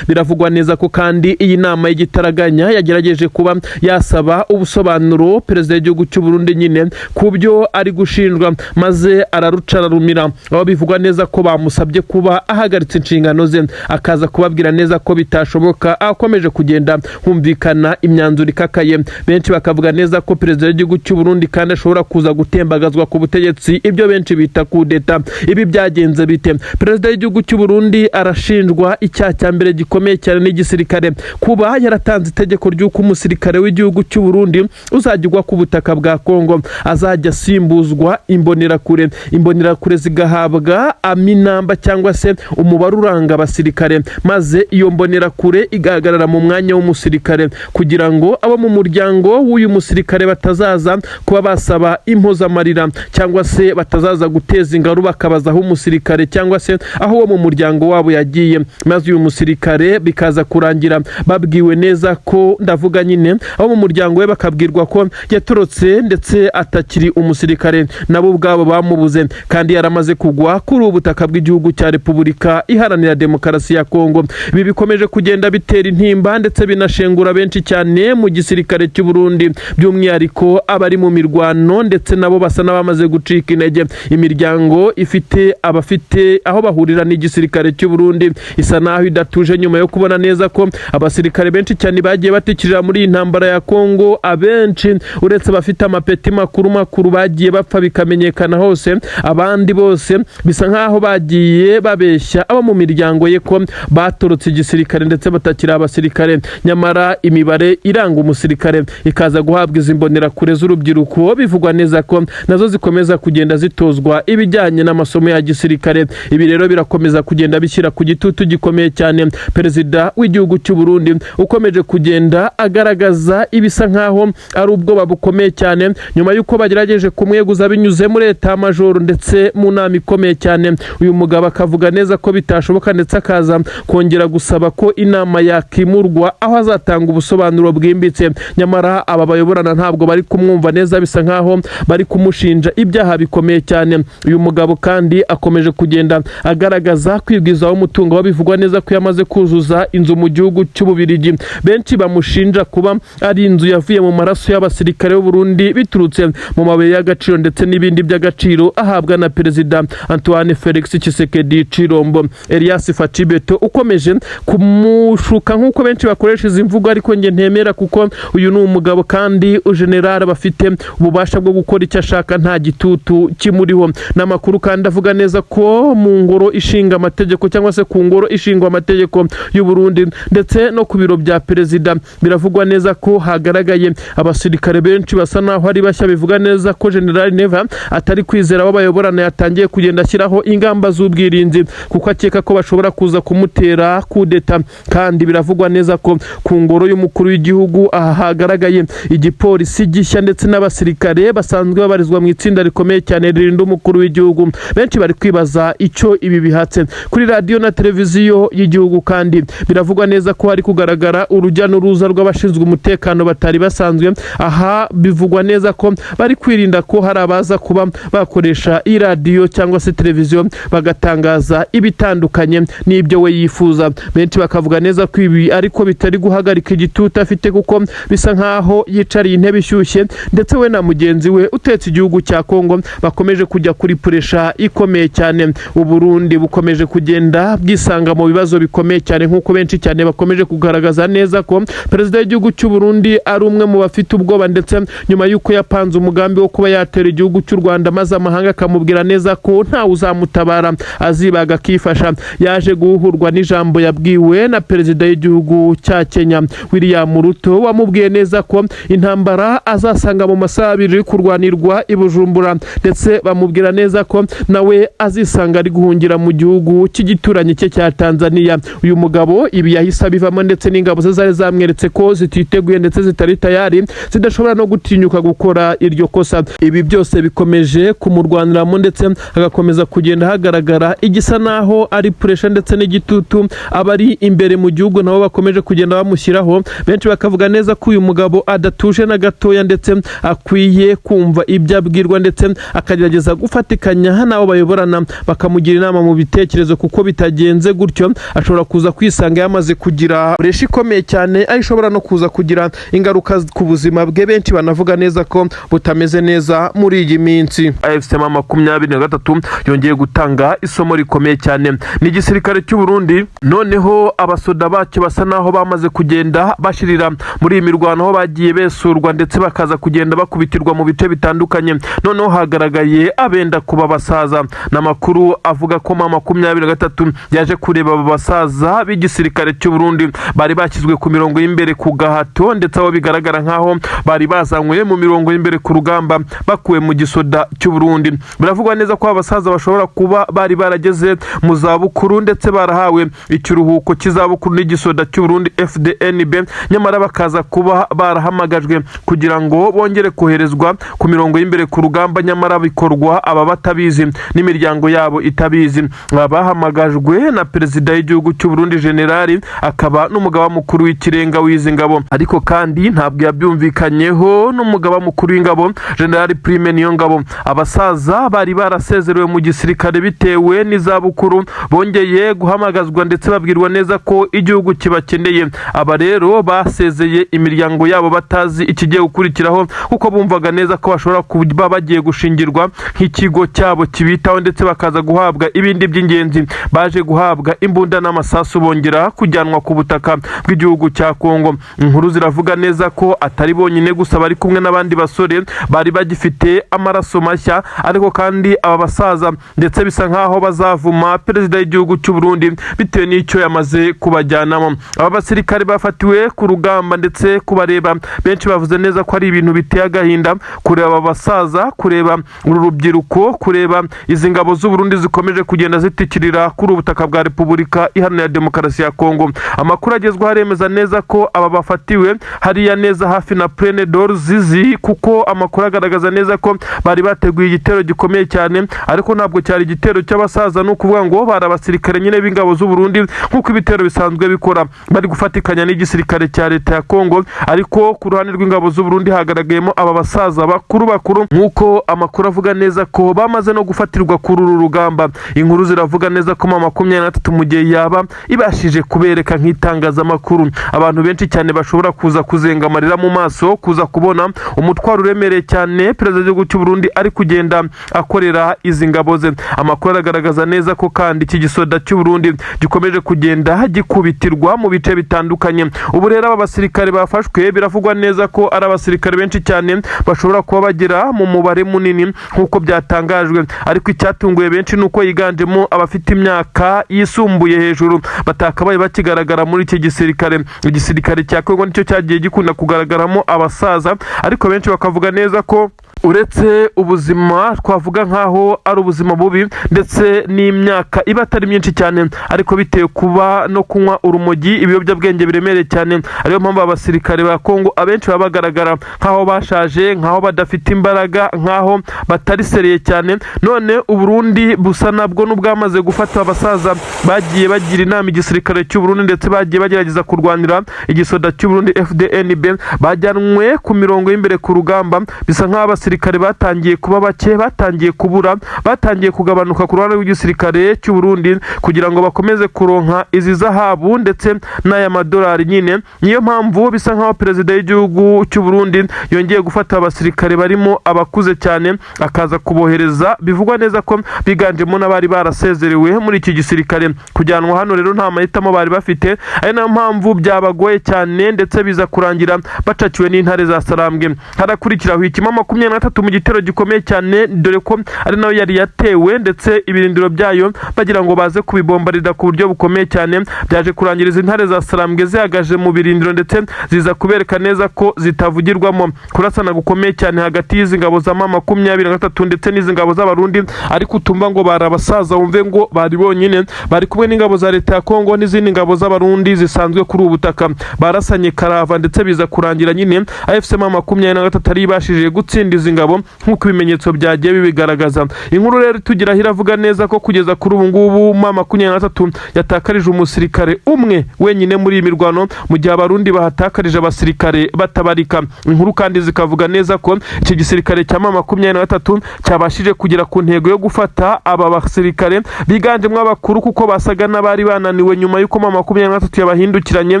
Biravugwa neza ko kandi iyi nama y'igitaraganya yagerageje kuba yasaba ubusobanuro perezida w'igihugu cy'u Burundi nyine ku byo ari gushinjwa, maze ararucararumira. Aho bivugwa neza ko bamusabye kuba ahagaritse inshingano ze, akaza kubabwira neza ko bitashoboka. Akomeje kugenda humvikana imyanzuro ikakaye, benshi bakavuga neza ko perezida w'igihugu cy'u Burundi kandi ashobora kuza gutembagazwa ku butegetsi, ibyo benshi bita kudeta. Ibi byagenze bite? Perezida w'igihugu cy'u Burundi arashinjwa icyaha cya mbere gikomeye cyane n'igisirikare, kuba yaratanze itegeko ry'uko umusirikare w'igihugu cy'u Burundi uzajya ku butaka bwa Kongo azajya asimbuzwa imbonerakure. Imbonerakure zigahabwa aminamba cyangwa se umubare uranga abasirikare, maze iyo mbonerakure igahagarara mu mwanya w'umusirikare kugira ngo abo mu muryango w'uyu musirikare batazaza kuba basaba impozamarira cyangwa se batazaza guteza ingaru bakabaza aho umusirikare cyangwa se aho uwo mu muryango wabo yagiye, maze uyu musirikare bikaza kurangira babwiwe neza ko, ndavuga nyine abo mu muryango we bakabwirwa ko yatorotse ndetse atakiri umusirikare, nabo ubwabo bamubuze kandi yaramaze kugwa kuri ubutaka bw'igihugu cya Repubulika Iharanira Demokarasi ya Kongo. Ibi bikomeje kugenda bitera intimba ndetse binashengura benshi cyane mu gisirikare cy'u Burundi, by'umwihariko abari mu mirwano ndetse nabo basa n'abamaze gucika intege. Imiryango ifite abafite aho bahurira n'igisirikare cy'u Burundi isa naho idatuje nyuma yo kubona neza ko abasirikare benshi cyane bagiye batikirira muri iyi ntambara ya Kongo. Abenshi uretse bafite amapeti makuru bagiye bapfa bikamenyekana hose, abandi bose bisa nkaho bagiye babeshya abo mu miryango ye ko batorotse igisirikare ndetse batakira abasirikare. Nyamara imibare iranga umusirikare ikaza guhabwa izi mbonerakure z'urubyiruko, bivugwa neza ko nazo zikomeza kugenda zitozwa ibijyanye n'amasomo ya gisirikare. Ibi rero birakomeza kugenda bishyira ku gitutu gikomeye cyane perezida w'igihugu cy'u Burundi, ukomeje kugenda agaragaza ibisa nkaho ari ubwoba bukomeye cyane nyuma y'uko bagerageje kumweguza binyuze muri leta majoro ndetse mu nama ikomeye cyane. Uyu mugabo akavuga neza ko bitashoboka ndetse akaza kongera gusaba ko inama yakimurwa aho azatanga ubusobanuro bwimbitse. Nyamara aba bayoborana ntabwo bari kumwumva neza, bisa nkaho bari kumushinja ibyaha bikomeye cyane. Uyu mugabo kandi akomeje kugenda agaragaza kwibwizaho umutungo, bivugwa neza ko yamaze amaze kuzuza inzu mu gihugu cy'Ububirigi. Benshi bamushinja kuba ari inzu yavuye mu maraso y'abasirikare b'u Burundi biturutse mu mabuye y'agaciro ndetse n'ibindi by'agaciro ahabwa na Perezida Antoine Felix Tshisekedi Chilombo. Elias Facibeto ukomeje kumushuka nk'uko benshi bakoresha izi mvugo, ariko nge ntemera kuko uyu ni umugabo kandi general bafite ububasha bwo gukora icyo ashaka, nta gitutu kimuriho. N'amakuru kandi avuga neza ko mu ngoro ishinga amategeko cyangwa se ku ngoro ishingwa amategeko y'u Burundi ndetse no ku biro bya perezida biravugwa neza ko hagaragaye abasirikare benshi basa naho ari bashya. Bivuga neza ko General Neva atari kwizera abo bayoborana, yatangiye kugenda ashyiraho ingamba z'ubwirinzi kuko akeka ko bashobora kuza kumutera kudeta. Kandi biravugwa neza ko ku ngoro y'umukuru w'igihugu aha hagaragaye igipolisi gishya ndetse n'abasirikare basanzwe babarizwa mu itsinda rikomeye cyane ririnda umukuru w'igihugu. Benshi bari kwibaza icyo ibi bihatse. Kuri radio na televiziyo y'igihugu kandi biravugwa neza ko hari kugaragara urujya n'uruza rw'abashinzwe umutekano batari basanzwe. Aha bivugwa neza ko bari kwirinda ko hari abaza kuba bakoresha radio cyangwa se televiziyo bagatangaza ibitandukanye n'ibyo we yifuza. Benshi bakavuga neza ko ibi ariko bitari guhagarika igitutu afite kuko bisa nkaho yicariye intebe ishyushye, ndetse we na mugenzi we utetse igihugu cya Kongo bakomeje kujya kuri puresha ikomeye cyane. U Burundi bukomeje kugenda bwisanga mu bibazo bikomeye cyane nk'uko benshi cyane bakomeje kugaragaza neza ko perezida w'igihugu cy'u Burundi ari umwe mu bafite ubwoba, ndetse nyuma y'uko yapanze umugambi wo kuba yatera igihugu cy'u Rwanda maze amahanga akamubwira neza ko nta uzamutabara azibaga akifasha. Yaje guhurwa n'ijambo yabwiwe na perezida w'igihugu cya Kenya William Ruto, wamubwiye neza ko intambara azasanga mu masaha abiri kurwanirwa i Bujumbura, ndetse bamubwira neza ko nawe azisanga ari guhungira mu gihugu cy'igituranyi cye cya Tanzania. Uyu mugabo ibi yahise abivamo, ndetse n'ingabo ze zari zamweretse ko zititeguye ndetse zitari tayari, zidashobora no gutinyuka gukora iryo kosa. Ibi byose bikomeje kumurwaniramo, ndetse agakomeza kugenda hagaragara igisa naho ari pressure ndetse n'igitutu abari imbere mu gihugu nabo bakomeje kugenda bamushyiraho. Benshi bakavuga neza ko uyu mugabo adatuje na gatoya, ndetse akwiye kumva ibyo abwirwa ndetse akagerageza gufatikanya nabo bayoborana bakamugira inama mu bitekerezo, kuko bitagenze gutyo ashobora kuza kwisanga yamaze kugira pressure ikomeye cyane, ayishobora no kuza kugira ingaruka ku buzima bwe. Benshi banavuga neza ko butameze neza muri iyi minsi. AFC 23 yongeye gutanga isomo rikomeye cyane n'igisirikare cy'u Burundi. Noneho abasoda bacyo basa naho bamaze kugenda bashirira muri iyi mirwano, aho bagiye besurwa ndetse bakaza kugenda bakubitirwa mu bice bitandukanye. Noneho hagaragaye abenda kuba basaza. N'amakuru avuga ko 23 yaje kureba aba basaza b'igisirikare cy'u Burundi bari bakizwe ku mirongo y'imbere ku gahato, ndetse abo bigaragara nkaho bari bazanywe mu mirongo y'imbere ku rugamba bakuwe mu gisoda cy'u Burundi. Biravugwa neza ko abasaza bashobora kuba bari barageze mu zabukuru, ndetse barahawe ikiruhuko cy'izabukuru n'igisoda cy'u Burundi FDNB, nyamara bakaza kuba barahamagajwe kugira ngo bongere koherezwa ku mirongo y'imbere ku rugamba, nyamara bikorwa aba batabizi n'imiryango yabo itabizi. Bahamagajwe na perezida w'igihugu cy'u Burundi generali, akaba n'umugaba mukuru w'ikirenga w'izi ngabo, ariko kandi ntabwo yabyumvikanyeho n'umugaba mukuru w'ingabo General Prime Niyongabo. Abasaza bari barasezerewe mu gisirikare bitewe n'izabukuru bongeye guhamagazwa, ndetse babwirwa neza ko igihugu kibakeneye. Aba rero basezeye imiryango yabo batazi ikigiye gukurikiraho, kuko bumvaga neza ko bashobora kuba bagiye gushingirwa nk'ikigo cyabo kibitaho, ndetse bakaza guhabwa ibindi by'ingenzi. Baje guhabwa imbunda n'amasasu, bongera kujyanwa ku butaka bw'igihugu cya Kongo. Inkuru ziravuga neza ko atari bonyine gusa bari kumwe n'abandi basore bari bagifite amaraso mashya, ariko kandi aba basaza ndetse bisa nkaho bazavuma perezida w'igihugu cy'u Burundi bitewe n'icyo yamaze kubajyanamo. Aba basirikare bafatiwe ku rugamba ndetse kubareba, benshi bavuze neza ko ari ibintu biteye agahinda kureba aba basaza, kureba uru rubyiruko, kureba izi ngabo z'u Burundi zikomeje kugenda zitikirira kuri ubutaka bwa Repubulika Iharanira Demokarasi ya Kongo. Amakuru agezweho aremeza neza ko aba bafatiwe hariya neza hafi na Plaine d'Orzizi, kuko amakuru agaragaza neza ko bari bateguye igitero gikomeye cyane, ariko ntabwo cyari igitero cy'abasaza, no kuvuga ngo bari abasirikare nyine b'ingabo z'u Burundi nk'uko ibitero bisanzwe bikora, bari gufatikanya n'igisirikare cya leta ya Kongo. Ariko ku ruhande rw'ingabo z'u Burundi hagaragayemo aba basaza bakuru nk'uko amakuru avuga neza ko bamaze no gufatirwa kuri uru rugamba. Inkuru ziravuga neza ko 23 mu gihe yaba izaba ibashije kubereka nk'itangazamakuru. Abantu benshi cyane bashobora kuza kuzenga amarira mu maso, kuza kubona umutwaro uremereye cyane perezida w'igihugu cy'u Burundi ari kugenda akorera izi ngabo ze. Amakuru aragaragaza neza ko kandi iki gisoda cy'u Burundi gikomeje kugenda gikubitirwa mu bice bitandukanye. Ubu rero aba basirikare bafashwe biravugwa neza ko ari abasirikare benshi cyane bashobora kuba bagera mu mubare munini nk'uko byatangajwe, ariko icyatunguye benshi nuko yiganjemo abafite imyaka yisumbuye hejuru batakabaye bakigaragara muri iki gisirikare. Igisirikare cya Kongo nicyo cyagiye gikunda kugaragaramo abasaza, ariko benshi bakavuga neza ko uretse ubuzima twavuga nkaho ari ubuzima bubi ndetse n'imyaka iba atari myinshi cyane, ariko bitewe kuba no kunywa urumogi, ibiyobyabwenge biremereye cyane, ariyo mpamvu abasirikare ba Kongo abenshi baba bagaragara nkaho bashaje, nkaho badafite imbaraga, nkaho batari sereye cyane. None Uburundi busa nabwo n'ubwamaze gufata abasaza bagiye bagira inama igisirikare cy'u Burundi ndetse bagiye bagerageza kurwanira igisoda cy'u Burundi FDNB, bajyanwe ku mirongo y'imbere ku rugamba. Bisa nkaho abasirikare batangiye kuba bake, batangiye kubura, batangiye kugabanuka ku ruhande rw'igisirikare cy'u Burundi kugira ngo bakomeze kuronka izi zahabu ndetse n'aya madolari nyine. Niyo mpamvu bisa nkaho perezida w'igihugu cy'u Burundi yongeye gufata abasirikare barimo abakuze cyane akaza kubohereza. Bivugwa neza ko biganjemo n'abari barasezerewe muri iki gisirikare. Kujyanwa hano rero nta mahitamo bari bafite, ari nayo mpamvu byabagoye cyane ndetse biza kurangira bacakiwe n'intare za Sarambwe. Harakurikiraho ikima 23 mu gitero gikomeye cyane, dore ko ari nayo yari yatewe ndetse ibirindiro byayo bagira ngo baze kubibombarira ku buryo bukomeye cyane. Byaje kurangiriza intare za Sarambwe zihagaje mu birindiro ndetse ziza kubereka neza ko zitavugirwamo. Kurasana gukomeye cyane hagati y'izi ngabo za 23 ndetse n'izi ngabo z'abarundi, ariko utumva ngo bari abasaza wumve ngo bari bonyine, bari kumwe n'ingabo za leta ya Kongo n'izindi ngabo z'abarundi zisanzwe kuri ubu butaka. Barasanye karava ndetse biza kurangira nyine AFC 23 ari bashije gutsinda izi ngabo nk'uko ibimenyetso byagiye bibigaragaza. Inkuru rero tugira hiravuga neza ko kugeza kuri ubu ngubu 23 yatakarije umusirikare umwe wenyine muri iyi mirwano, mu gihe abarundi bahatakarije abasirikare batabarika. Inkuru kandi zikavuga neza ko iki gisirikare cya 23 cyabashije kugera ku ntego yo gufata aba basirikare biganjemo abakuru, kuko basaga n'abari bananiwe nyuma y'uko 23 yabahindukiranye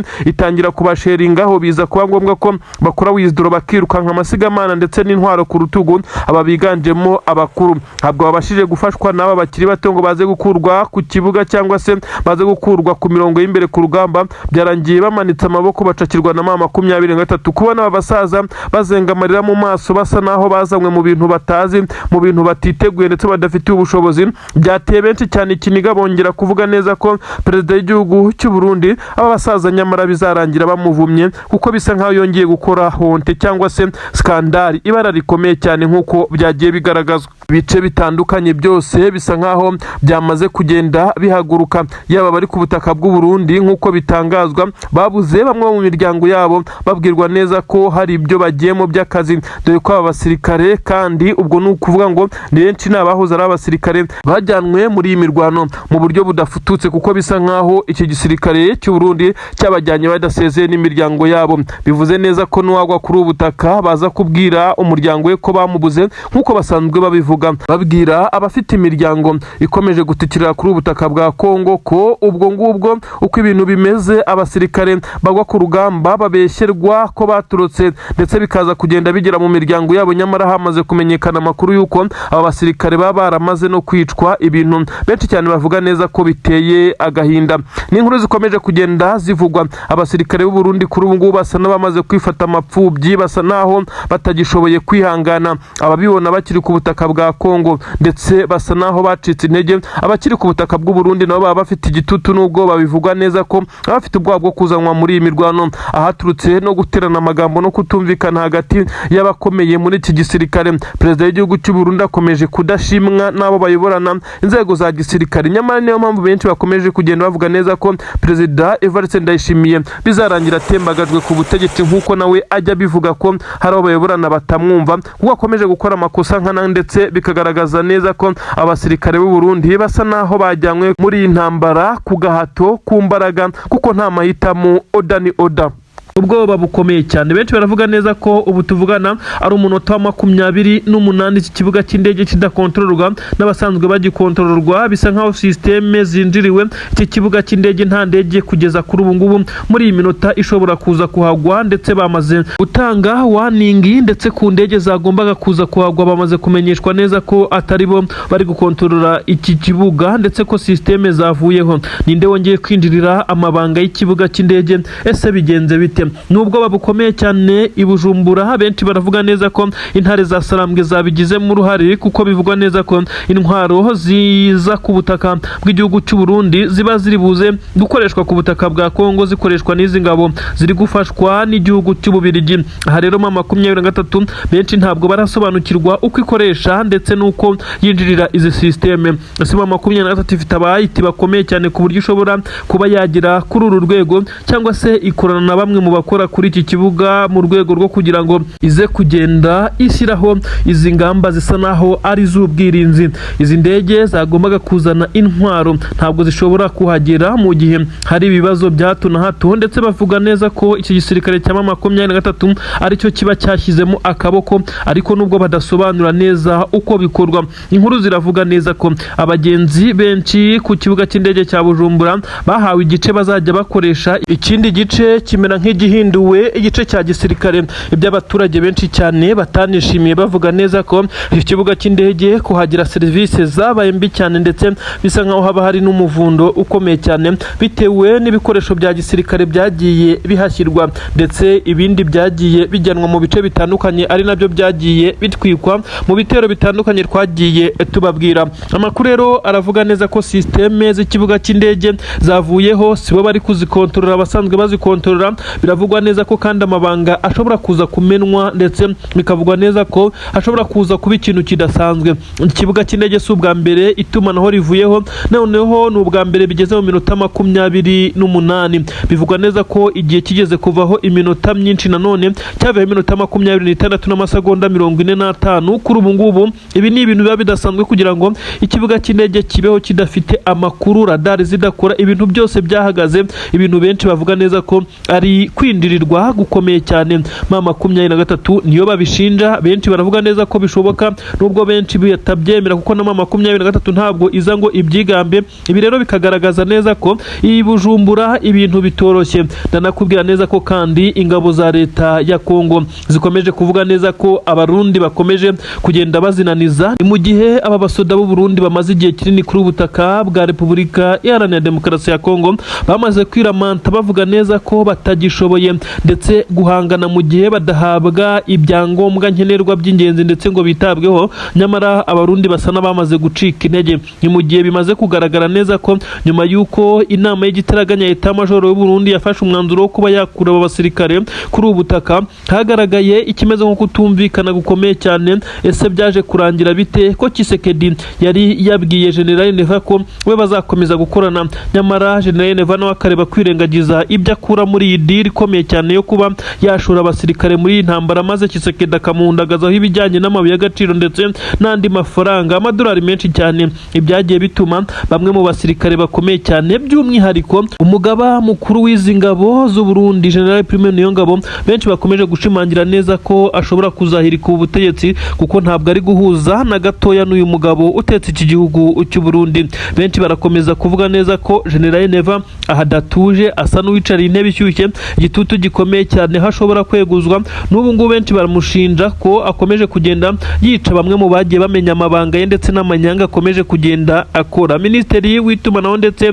itangira kubasheringaho. Biza kuba ngombwa ko bakora wizidoro bakirukanka amasigamana ndetse n'intwaro ku rutugu. Aba biganjemo abakuru ntabwo babashije gufashwa n'aba bakiri bato ngo baze gukurwa ku kibuga cyangwa se baze gukurwa ku mirongo y'imbere ku rugamba. Byarangiye bamanitse amaboko bacakirwa na 23. Kubona aba basaza bazenga amarira mu maso, basa naho bazanywe mu bintu batazi, mu bintu batiteguye ndetse badafitiye ubushobozi, byateye benshi cyane ikiniga bongera kuvuga neza ko perezida w'igihugu cy'u Burundi aba basaza nyamara bizarangira bamuvumye, kuko bisa nkaho yongeye gukora honte cyangwa se skandali ibara rikomeye cyane nk'uko byagiye bigaragazwa. Ibice bitandukanye byose bisa nkaho byamaze kugenda bihaguruka, yaba bari ku butaka bw'u Burundi nk'uko bitangazwa babuze bamwe mu miryango yabo, babwirwa neza ko hari ibyo bagiyemo by'akazi, dore ko aba basirikare kandi ubwo ni ukuvuga ngo ni benshi n'abahoze ari abasirikare bajyanwe muri iyi mirwano mu buryo budafututse, kuko bisa nkaho iki gisirikare cy'u Burundi cyabajyanye badasezeye n'imiryango yabo. Bivuze neza ko n'uwagwa kuri ubu butaka baza kubwira umuryango we ko bamubuze, nk'uko basanzwe babivuga, babwira abafite imiryango ikomeje gutikirira kuri ubu butaka bwa Kongo ko ubwo ngubwo uko ibintu bimeze abasirikare bagwa ku rugamba babeshyerwa ko baturutse, ndetse bikaza kugenda bigera mu miryango yabo. Nyamara hamaze kumenyekana amakuru y'uko aba basirikare baba baramaze no kwicwa, ibintu benshi cyane bavuga neza ko biteye agahinda. N'inkuru zikomeje kugenda zivugwa, abasirikare b'u Burundi kuri ubu ngubu basa n'abamaze kwifata amapfubyi, basa naho batagishoboye kwihangana ababibona bakiri ku butaka bwa Kongo, ndetse basa naho bacitse intege. Abakiri ku butaka bw'u Burundi nabo baba bafite igitutu n'ubwo babivugwa neza ko abafite ubwoba bwo kuzanwa muri iyi mirwano, ahaturutse no guterana amagambo no kutumvikana hagati y'abakomeye muri iki gisirikare. Perezida w'igihugu cy'u Burundi akomeje kudashimwa n'abo bayoborana inzego za gisirikare. Nyamara niyo mpamvu benshi bakomeje kugenda bavuga neza ko Perezida Evariste Ndayishimiye bizarangira atembagajwe ku butegetsi, nk'uko nawe ajya bivuga ko hari abo bayoborana batamwumva, kuko akomeje gukora amakosa nkana, ndetse bikagaragaza neza ko abasirikare b'u Burundi basa naho bajyanywe muri iyi ntambara ku gahato, ku mbaraga, kuko nta mahitamo, oda ni oda. ubwoba bukomeye cyane. Benshi baravuga neza ko ubu tuvugana ari umunota wa 28 iki kibuga cy'indege kidakontororwa n'abasanzwe bagikontororwa, bisa nkaho systeme zinjiriwe iki kibuga cy'indege nta ndege kugeza kuri ubu ngubu muri iyi minota ishobora kuza kuhagwa, ndetse bamaze gutanga warning, ndetse ku ndege zagombaga kuza kuhagwa bamaze kumenyeshwa neza ko atari bo bari gukontorora iki kibuga, ndetse ko systeme zavuyeho. Ninde wongeye kwinjirira amabanga y'ikibuga cy'indege? Ese bigenze bite? Nubwo babukomeye cyane i Bujumbura, benshi baravuga neza ko intare za Sarambwe zabigizemo uruhare, kuko bivugwa neza ko intwaro ziza ku butaka bw'igihugu cy'u Burundi ziba ziri buze gukoreshwa ku butaka bwa Kongo, zikoreshwa n'izi ngabo ziri gufashwa n'igihugu cy'Ububirigi. Aha rero mu 23 benshi ntabwo barasobanukirwa uko ikoresha ndetse nuko yinjirira izi systeme. Ese mu 23 ifite abayiti bakomeye cyane ku buryo ishobora kuba yagira kuri uru rwego, cyangwa se ikorana na bamwe mu bakora kuri iki kibuga mu rwego rwo kugira ngo ize kugenda ishyiraho izi ngamba zisa naho ari z'ubwirinzi. Izi ndege zagombaga kuzana intwaro ntabwo zishobora kuhagera mu gihe hari ibibazo bya hato na hato, ndetse bavuga neza ko iki gisirikare cya 23 aricyo kiba cyashyizemo akaboko, ariko nubwo badasobanura neza uko bikorwa. Inkuru ziravuga neza ko abagenzi benshi ku kibuga cy'indege cya Bujumbura bahawe igice bazajya bakoresha, ikindi gice kimera nk'igihinduwe igice cya gisirikare. Iby'abaturage benshi cyane batanishimiye, bavuga neza ko iki kibuga cy'indege kuhagira serivisi zabaye mbi cyane, ndetse bisa nkaho haba hari n'umuvundo ukomeye cyane bitewe n'ibikoresho bya gisirikare byagiye bihashyirwa, ndetse ibindi byagiye bijyanwa mu bice bitandukanye, ari nabyo byagiye bitwikwa mu bitero bitandukanye twagiye tubabwira. Amakuru rero aravuga neza ko systeme z'ikibuga cy'indege zavuyeho, sibo bari kuzikontorora, abasanzwe bazikontorora. Biravugwa neza ko kandi amabanga ashobora kuza kumenwa, ndetse bikavugwa neza ko ashobora kuza kuba ikintu kidasanzwe. Ikibuga cy'indege si ubwa mbere itumanaho rivuyeho, noneho ni ubwa mbere bigeze mu minota 28. Bivugwa neza ko igihe kigeze kuvaho iminota myinshi, nanone cyavuye iminota 26 n'amasegonda 45. Kuri ubu ngubu ibi ni ibintu biba bidasanzwe kugira ngo ikibuga cy'indege kibeho kidafite amakuru, radar zidakora, ibintu byose byahagaze. Ibintu benshi bavuga neza ko ari kwindirirwa gukomeye cyane. 23 niyo babishinja, benshi baravuga neza ko bishoboka, nubwo benshi batabyemera, kuko na 23 ntabwo iza ngo ibyigambe. Ibi rero bikagaragaza neza ko i Bujumbura ibintu bitoroshye. Ndanakubwira neza ko kandi ingabo za leta ya Kongo zikomeje kuvuga neza ko abarundi bakomeje kugenda bazinaniza, mu gihe aba basoda b'u Burundi bamaze igihe kinini kuri ubutaka bwa Repubulika Iharanira Demokarasi ya Kongo bamaze kwiramanta, bavuga neza ko batagishoboye ndetse guhangana mu gihe badahabwa ibyangombwa nkenerwa by'ingenzi ndetse ngo bitabweho. Nyamara abarundi basa n'abamaze gucika intege, ni mu gihe bimaze kugaragara neza ko nyuma y'uko inama y'igitaraganya Etat Major y'u Burundi yafashe umwanzuro wo kuba yakura aba basirikare kuri ubu butaka, hagaragaye ikimeze nko kutumvikana gukomeye cyane. Ese byaje kurangira bite ko Tshisekedi yari yabwiye General Neva ko we bazakomeza gukorana, nyamara General Neva nawe akareba kwirengagiza ibyo akura muri iyi deal ikomeye cyane yo kuba yashora abasirikare muri iyi ntambara, maze Tshisekedi akamuhundagazaho ibijyanye n'amabuye y'agaciro ndetse n'andi mafaranga, amadolari menshi cyane. Ibyagiye bituma bamwe mu basirikare bakomeye cyane, by'umwihariko umugaba mukuru w'izi ngabo z'u Burundi General Prime Niyongabo, benshi bakomeje gushimangira neza ko ashobora kuzahirika ubutegetsi, kuko ntabwo ari guhuza na gatoya n'uyu mugabo utetse iki gihugu cy'u Burundi. Benshi barakomeza kuvuga neza ko General Neva ahadatuje, asa n'uwicariye intebe ishyushye, igitutu gikomeye cyane hashobora kweguzwa. N'ubu ngubu benshi baramushinja ko akomeje kugenda yica bamwe mu bagiye bamenya amabanga ye ndetse n'amanyanga akomeje kugenda akora. Minisitiri w'itumanaho ndetse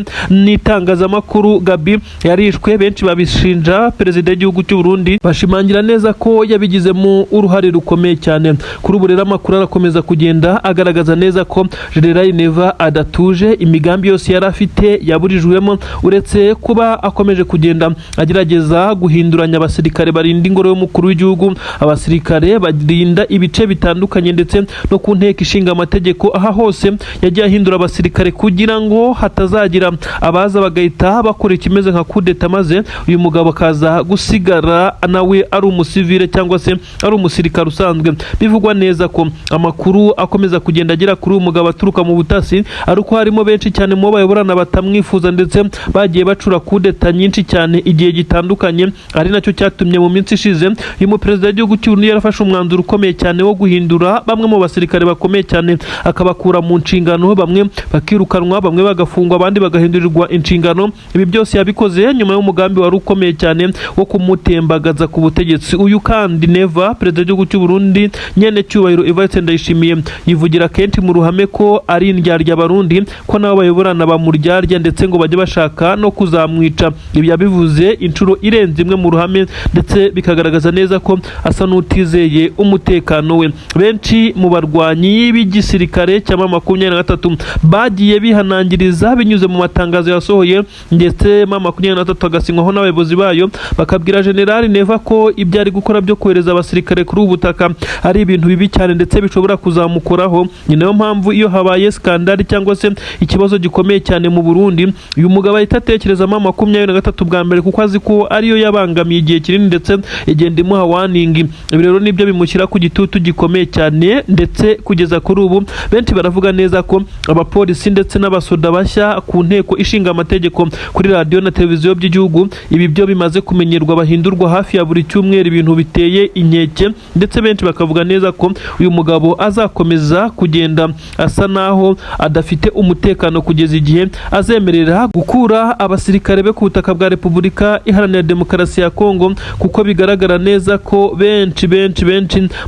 n'itangazamakuru Gabi yarishwe, benshi babishinja perezida w'igihugu cy'u Burundi, bashimangira neza ko yabigizemo uruhare rukomeye cyane. Kuri ubu rero amakuru arakomeza kugenda agaragaza neza ko General Neva adatuje, imigambi yose yari afite yaburijwemo, uretse kuba akomeje kugenda agerageza guhinduranya abasirikare barinda ingoro y'umukuru w'igihugu, abasirikare barinda ibice bitandukanye ndetse no ku nteko ishinga amategeko. Aha hose yagiye ahindura abasirikare kugira ngo hatazagira abaza bagahita bakora ikimeze nka kudeta, maze uyu mugabo akaza gusigara nawe ari umusivile cyangwa se ari umusirikare usanzwe. Bivugwa neza ko amakuru akomeza kugenda agera kuri uyu mugabo aturuka mu butasi, ariko harimo benshi cyane mu bayoborana batamwifuza ndetse bagiye bacura kudeta nyinshi cyane igihe gitandukanye. bitandukanye, ari nacyo cyatumye mu minsi ishize uyu muperezida w'igihugu cy'u Burundi yarafashe umwanzuro ukomeye cyane wo guhindura bamwe mu basirikare bakomeye cyane, akabakura mu nshingano, bamwe bakirukanwa, bamwe bagafungwa, abandi bagahindurirwa inshingano. Ibi byose yabikoze nyuma y'umugambi wari ukomeye cyane wo kumutembagaza ku butegetsi. Uyu kandi Neva, perezida w'igihugu cy'u Burundi nyene cyubahiro Evariste Ndayishimiye, yivugira kenshi mu ruhame ko ari indyarya abarundi, ko nabo bayoborana bamuryarya ndetse ngo bajye bashaka no kuzamwica. Ibi yabivuze inshuro irenze imwe mu ruhame, ndetse bikagaragaza neza ko asa n'utizeye umutekano we. Benshi mu barwanyi b'igisirikare cya M23 bagiye bihanangiriza binyuze mu matangazo yasohoye, ndetse M23 agasinywaho n'abayobozi bayo, bakabwira General Neva ko ibyo ari gukora byo kohereza abasirikare kuri ubu butaka ari ibintu bibi cyane ndetse bishobora kuzamukoraho. Ni nayo mpamvu iyo habaye skandali cyangwa se ikibazo gikomeye cyane mu Burundi, uyu mugabo ahita atekereza M23 bwa mbere, kuko azi ko ariyo yabangamiye igihe kinini ndetse igenda imuha warning. Ibi rero nibyo bimushyira ku gitutu gikomeye cyane, ndetse kugeza kuri ubu benshi baravuga neza ko abapolisi ndetse n'abasoda bashya ku nteko ishinga amategeko, kuri radio na televiziyo by'igihugu, ibi byo bimaze kumenyerwa, bahindurwa hafi ya buri cyumweru, ibintu biteye inkeke, ndetse benshi bakavuga neza ko uyu mugabo azakomeza kugenda asa naho adafite umutekano kugeza igihe azemerera gukura abasirikare be ku butaka bwa Repubulika Iharanira Demokarasi ya Kongo, kuko bigaragara neza ko benshi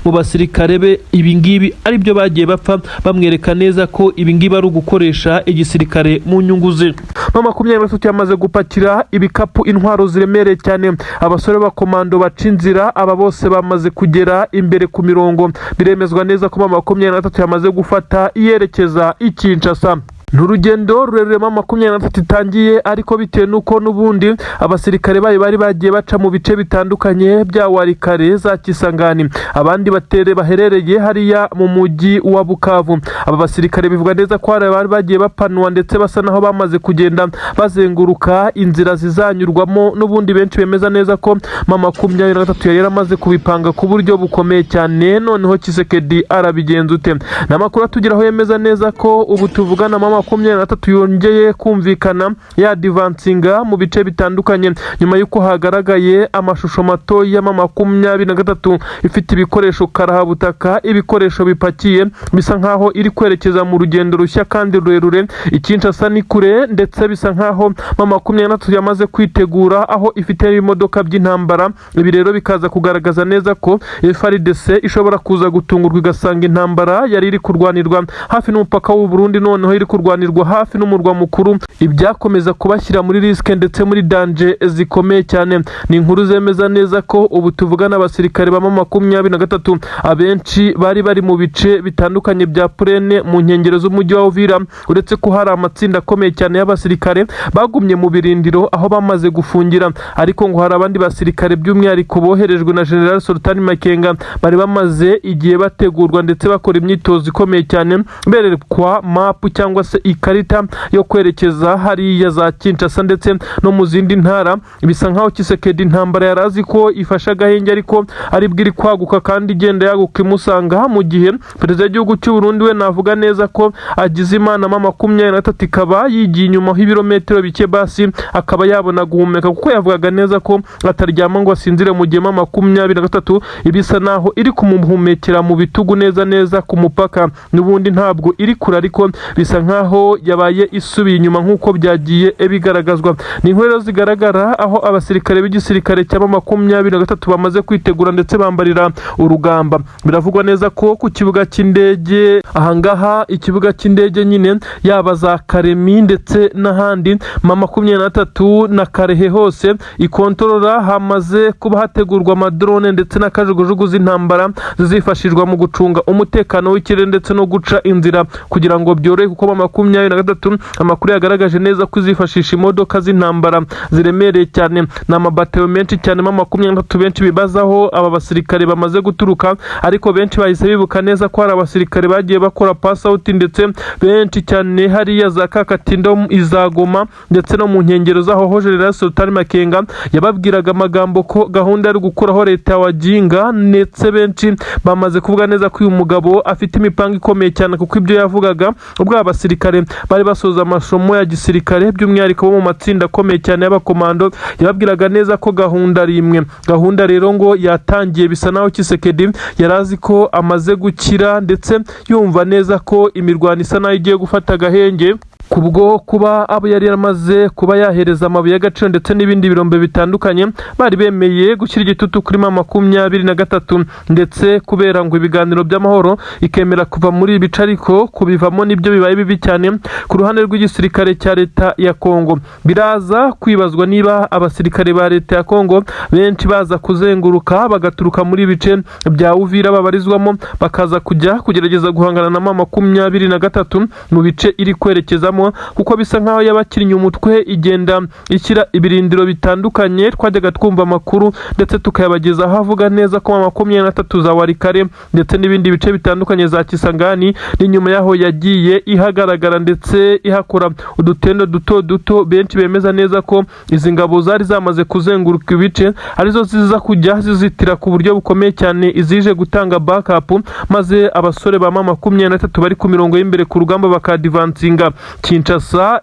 mu basirikare be ibi ngibi ari byo bagiye bapfa, bamwereka neza ko ibi ngibi ari ugukoresha igisirikare mu nyungu ze. M23 yamaze gupakira ibikapu, intwaro ziremereye cyane, abasore b'abakomando baca inzira, aba bose bamaze kugera imbere ku mirongo. Biremezwa neza ko M23 yamaze gufata iyerekeza i Kinshasa. N'urugendo rurerure M23 itangiye, ariko bitewe nuko n'ubundi abasirikare bayo bari bagiye baca mu bice bitandukanye bya Warikare, za Kisangani, abandi baherereye hariya mu mujyi wa Bukavu. Aba basirikare bivuga neza ko bari bagiye bapanwa, ndetse basa naho bamaze kugenda bazenguruka inzira zizanyurwamo. N'ubundi benshi bemeza neza ko M23 yari amaze kubipanga ku buryo bukomeye cyane. Noneho Tshisekedi arabigenza ute? N'amakuru atugeraho yemeza neza ko ubu tuvugana M23 yongeye kumvikana ya advancinga mu bice bitandukanye, nyuma y'uko hagaragaye amashusho mato ya M23 ifite ibikoresho karahabutaka, ibikoresho bipakiye, bisa nkaho iri kwerekeza mu rugendo rushya kandi rurerure. Kinshasa ni kure, ndetse bisa nkaho M23 yamaze kwitegura, aho ifite ibimodoka by'intambara. Ibi rero bikaza kugaragaza neza ko FARDC ishobora kuza gutungurwa igasanga intambara yari iri kurwanirwa hafi n'umupaka w'u Burundi, noneho iri kurwanirwa hafi n'umurwa mukuru, ibyakomeza kubashyira muri risk ndetse muri danger zikomeye cyane. Ni inkuru zemeza neza ko ubu tuvugana abasirikare ba M23 abenshi bari mu bice bitandukanye bya Plene, mu nkengero z'umujyi wa Uvira, uretse ko hari amatsinda akomeye cyane y'abasirikare bagumye mu birindiro aho bamaze gufungira. Ariko ngo hari abandi basirikare by'umwihariko boherejwe na General Sultan Makenga, bari bamaze igihe bategurwa ndetse bakora imyitozo ikomeye cyane, berekwa map cyangwa se ikarita yo kwerekeza hariya za Kinshasa ndetse no mu zindi ntara. Bisa nkaho Tshisekedi intambara yarazi ko ifasha agahenge, ariko ari bwiri kwaguka kandi igenda yaguka imusanga, mu gihe perezida w'igihugu cy'u Burundi we navuga neza ko agize imana M23 ikaba yigiye inyuma h'ibirometero bike, basi akaba yabona guhumeka, kuko yavugaga neza ko ataryama ngo asinzire, mu gihe M23 ibisa naho iri kumuhumekera mu bitugu neza ku mupaka. N'ubundi ntabwo iri kure, ariko bisa nkaho yabaye isubiye inyuma nk'uko byagiye bigaragazwa. Ni inkuru zigaragara aho abasirikare b'igisirikare cya M23 bamaze kwitegura ndetse bambarira urugamba. Biravugwa neza ko ku kibuga cy'indege, ahangaha ikibuga cy'indege nyine, yaba za Karemi ndetse n'ahandi, M23 na Karehe hose ikontorora, hamaze kuba hategurwa amadrone ndetse n'akajugujugu z'intambara zizifashishwa mu gucunga umutekano w'ikirere ndetse no guca inzira, kugira ngo byorohe, kuko M23 amakuru yagaragaje neza ko izifashisha imodoka z'intambara ziremereye cyane. Ni amabatero menshi cyane M23 benshi bibazaho aba basirikare bamaze guturuka, ariko benshi bahise bibuka neza ko hari abasirikare bagiye bakora pass out, ndetse benshi cyane hariya za Kakatindo, Izagoma ndetse no mu nkengero zaho ho General Sultan Makenga yababwiraga amagambo ko gahunda ari gukuraho leta ya Wajinga, ndetse benshi bamaze kuvuga neza ko uyu mugabo afite imipanga ikomeye cyane, kuko ibyo yavugaga ubwo abasirikare basirikare bari basoza amasomo ya gisirikare by'umwihariko bo mu matsinda akomeye cyane y'abakomando. Yababwiraga neza ko gahunda ari imwe. Gahunda rero ngo yatangiye bisa naho Tshisekedi yarazi ko amaze gukira ndetse yumva neza ko imirwano isa naho igiye gufata agahenge kubwo kuba abo yari yaramaze kuba yahereza amabuye y'agaciro ndetse n'ibindi birombe bitandukanye bari bemeye gushyira igitutu kuri 23 ndetse kubera ngo ibiganiro by'amahoro ikemera kuva muri ibice ariko kubivamo nibyo bibaye bibi cyane ku ruhande rw'igisirikare cya leta ya Kongo. Biraza kwibazwa niba abasirikare ba leta ya Kongo benshi baza kuzenguruka bagaturuka muri ibice bya Uvira babarizwamo bakaza kujya kugerageza guhangana na 23 mu bice iri kwerekezamo, kuko bisa nkaho yabakinnye umutwe igenda ishyira ibirindiro bitandukanye. Twajyaga twumva amakuru ndetse tukayabageza aho avuga neza ko 23 za Warikare ndetse n'ibindi bice bitandukanye za Kisangani n'inyuma yaho yagiye ihagaragara ndetse ihakora udutendo duto benshi bemeza neza ko izi ngabo zari zamaze kuzenguruka ibice arizo ziza kujya zizitira ku buryo bukomeye cyane izije gutanga backup, maze abasore ba 23 bari ku mirongo y'imbere ku rugamba bakadivansinga. Kinshasa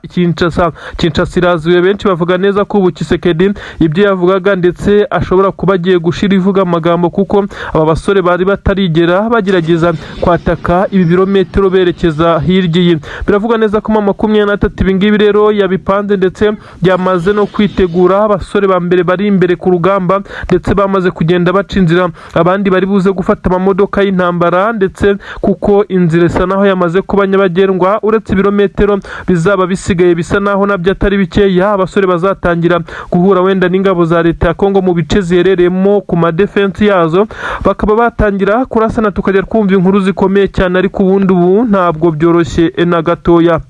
irazuye. Benshi bavuga neza ko ubu Tshisekedi ibyo yavugaga ndetse ashobora kuba agiye gushira ivuga amagambo, kuko aba basore bari batarigera bagerageza kwataka ibi birometero berekeza hirya. Biravuga neza ko 23 ibingibi rero yabipanze ndetse byamaze no kwitegura. Abasore ba mbere bari imbere ku rugamba ndetse bamaze kugenda baca inzira, abandi bari buze gufata amamodoka y'intambara ndetse kuko inzira isa naho yamaze kuba nyabagendwa. Uretse ibirometero bizaba bisigaye bisa naho nabyo atari bikeya, abasore bazatangira guhura wenda n'ingabo za leta ya Kongo mu bice ziherereyemo ku madefense yazo, bakaba batangira kurasana tukajya twumva inkuru zikomeye cyane, ariko ubundi ntabwo byoroshye na gatoya.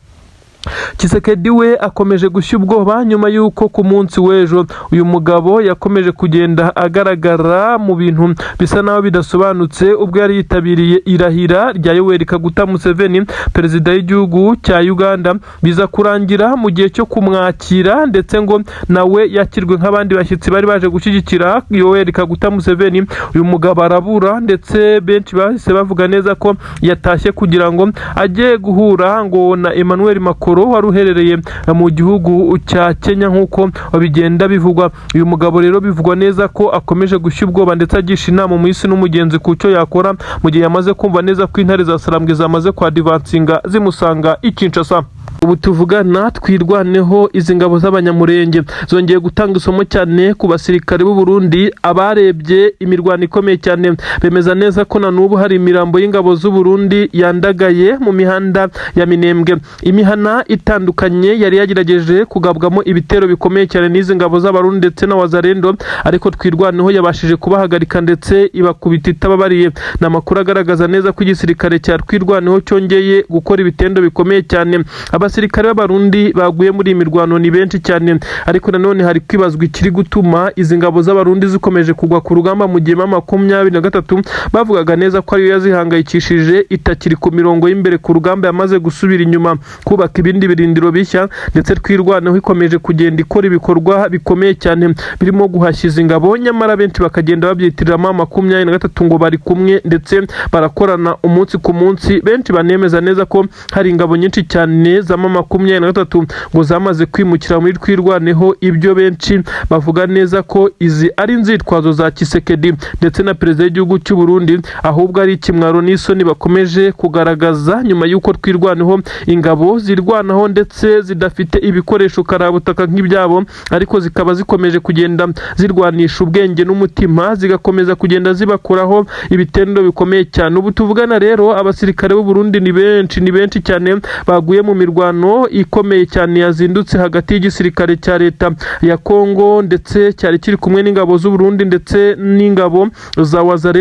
Tshisekedi we akomeje gushya ubwoba nyuma y'uko ku munsi w'ejo uyu mugabo yakomeje kugenda agaragara mu bintu bisa naho bidasobanutse ubwo yari yitabiriye irahira rya Yoweri Kaguta Museveni, perezida w'igihugu cya Uganda, biza kurangira mu gihe cyo kumwakira ndetse ngo nawe yakirwe nk'abandi bashyitsi bari baje gushyigikira Yoweri Kaguta Museveni. Uyu mugabo arabura ndetse benshi bahise bavuga neza ko yatashye kugira ngo ajye guhura ngo na Emmanuel Macron wari uherereye mu gihugu cya Kenya nk'uko bigenda bivugwa. Uyu mugabo rero bivugwa neza ko akomeje gushya ubwoba ndetse agisha inama mu isi n'umugenzi ku cyo yakora mu gihe yamaze kumva neza ko intare za Sarambwe zamaze kwadivansinga zimusanga i Kinshasa. Ubu tuvugana twirwaneho izi ngabo z'abanyamurenge zongeye gutanga isomo cyane ku basirikare b'u Burundi. Abarebye imirwano ikomeye cyane bemeza neza ko na n'ubu hari imirambo y'ingabo z'u Burundi yandagaye mu mihanda ya Minembwe. Imihana itandukanye yari yagerageje kugabwamo ibitero bikomeye cyane n'izi ngabo z'abarundi ndetse na Wazalendo, ariko twirwaneho yabashije kubahagarika ndetse ibakubita itababariye. Na makuru agaragaza neza ko igisirikare cya twirwaneho cyongeye gukora ibitendo bikomeye cyane. Abasirikare b'abarundi baguye muri imirwano ni benshi cyane, ariko nanone hari kwibazwa ikiri gutuma izi ngabo z'abarundi zikomeje kugwa ku rugamba mu gihe 23 bavugaga neza ko ariyo yazihangayikishije itakiri ku mirongo y'imbere ku rugamba, yamaze gusubira inyuma kubaka ibindi birindiro bishya ndetse twirwaneho ikomeje kugenda ikora ibikorwa bikomeye cyane birimo guhashyiza ingabo, nyamara benshi bakagenda babyitirira 23 ngo bari kumwe ndetse barakorana umunsi ku munsi. Benshi banemeza neza ko hari ingabo nyinshi cyane za 23 ngo zamaze kwimukira muri twirwaneho. Ibyo benshi bavuga neza ko izi ari inzitwazo za Tshisekedi ndetse na perezida w'igihugu cy'u Burundi, ahubwo ari ikimwaro n'isoni bakomeje kugaragaza nyuma y'uko twirwaneho ingabo zirwanaho ndetse zidafite ibikoresho karabutaka nk'ibyabo, ariko zikaba zikomeje kugenda zirwanisha ubwenge n'umutima, zigakomeza kugenda zibakuraho ibitendo bikomeye cyane. Ubu tuvugana rero abasirikare b'u Burundi ni benshi cyane baguye mu mirwano ikomeye cyane yazindutse hagati y'igisirikare cya leta ya Kongo ndetse cyari kiri kumwe n'ingabo z'u Burundi ndetse n'ingabo za Wazalendo.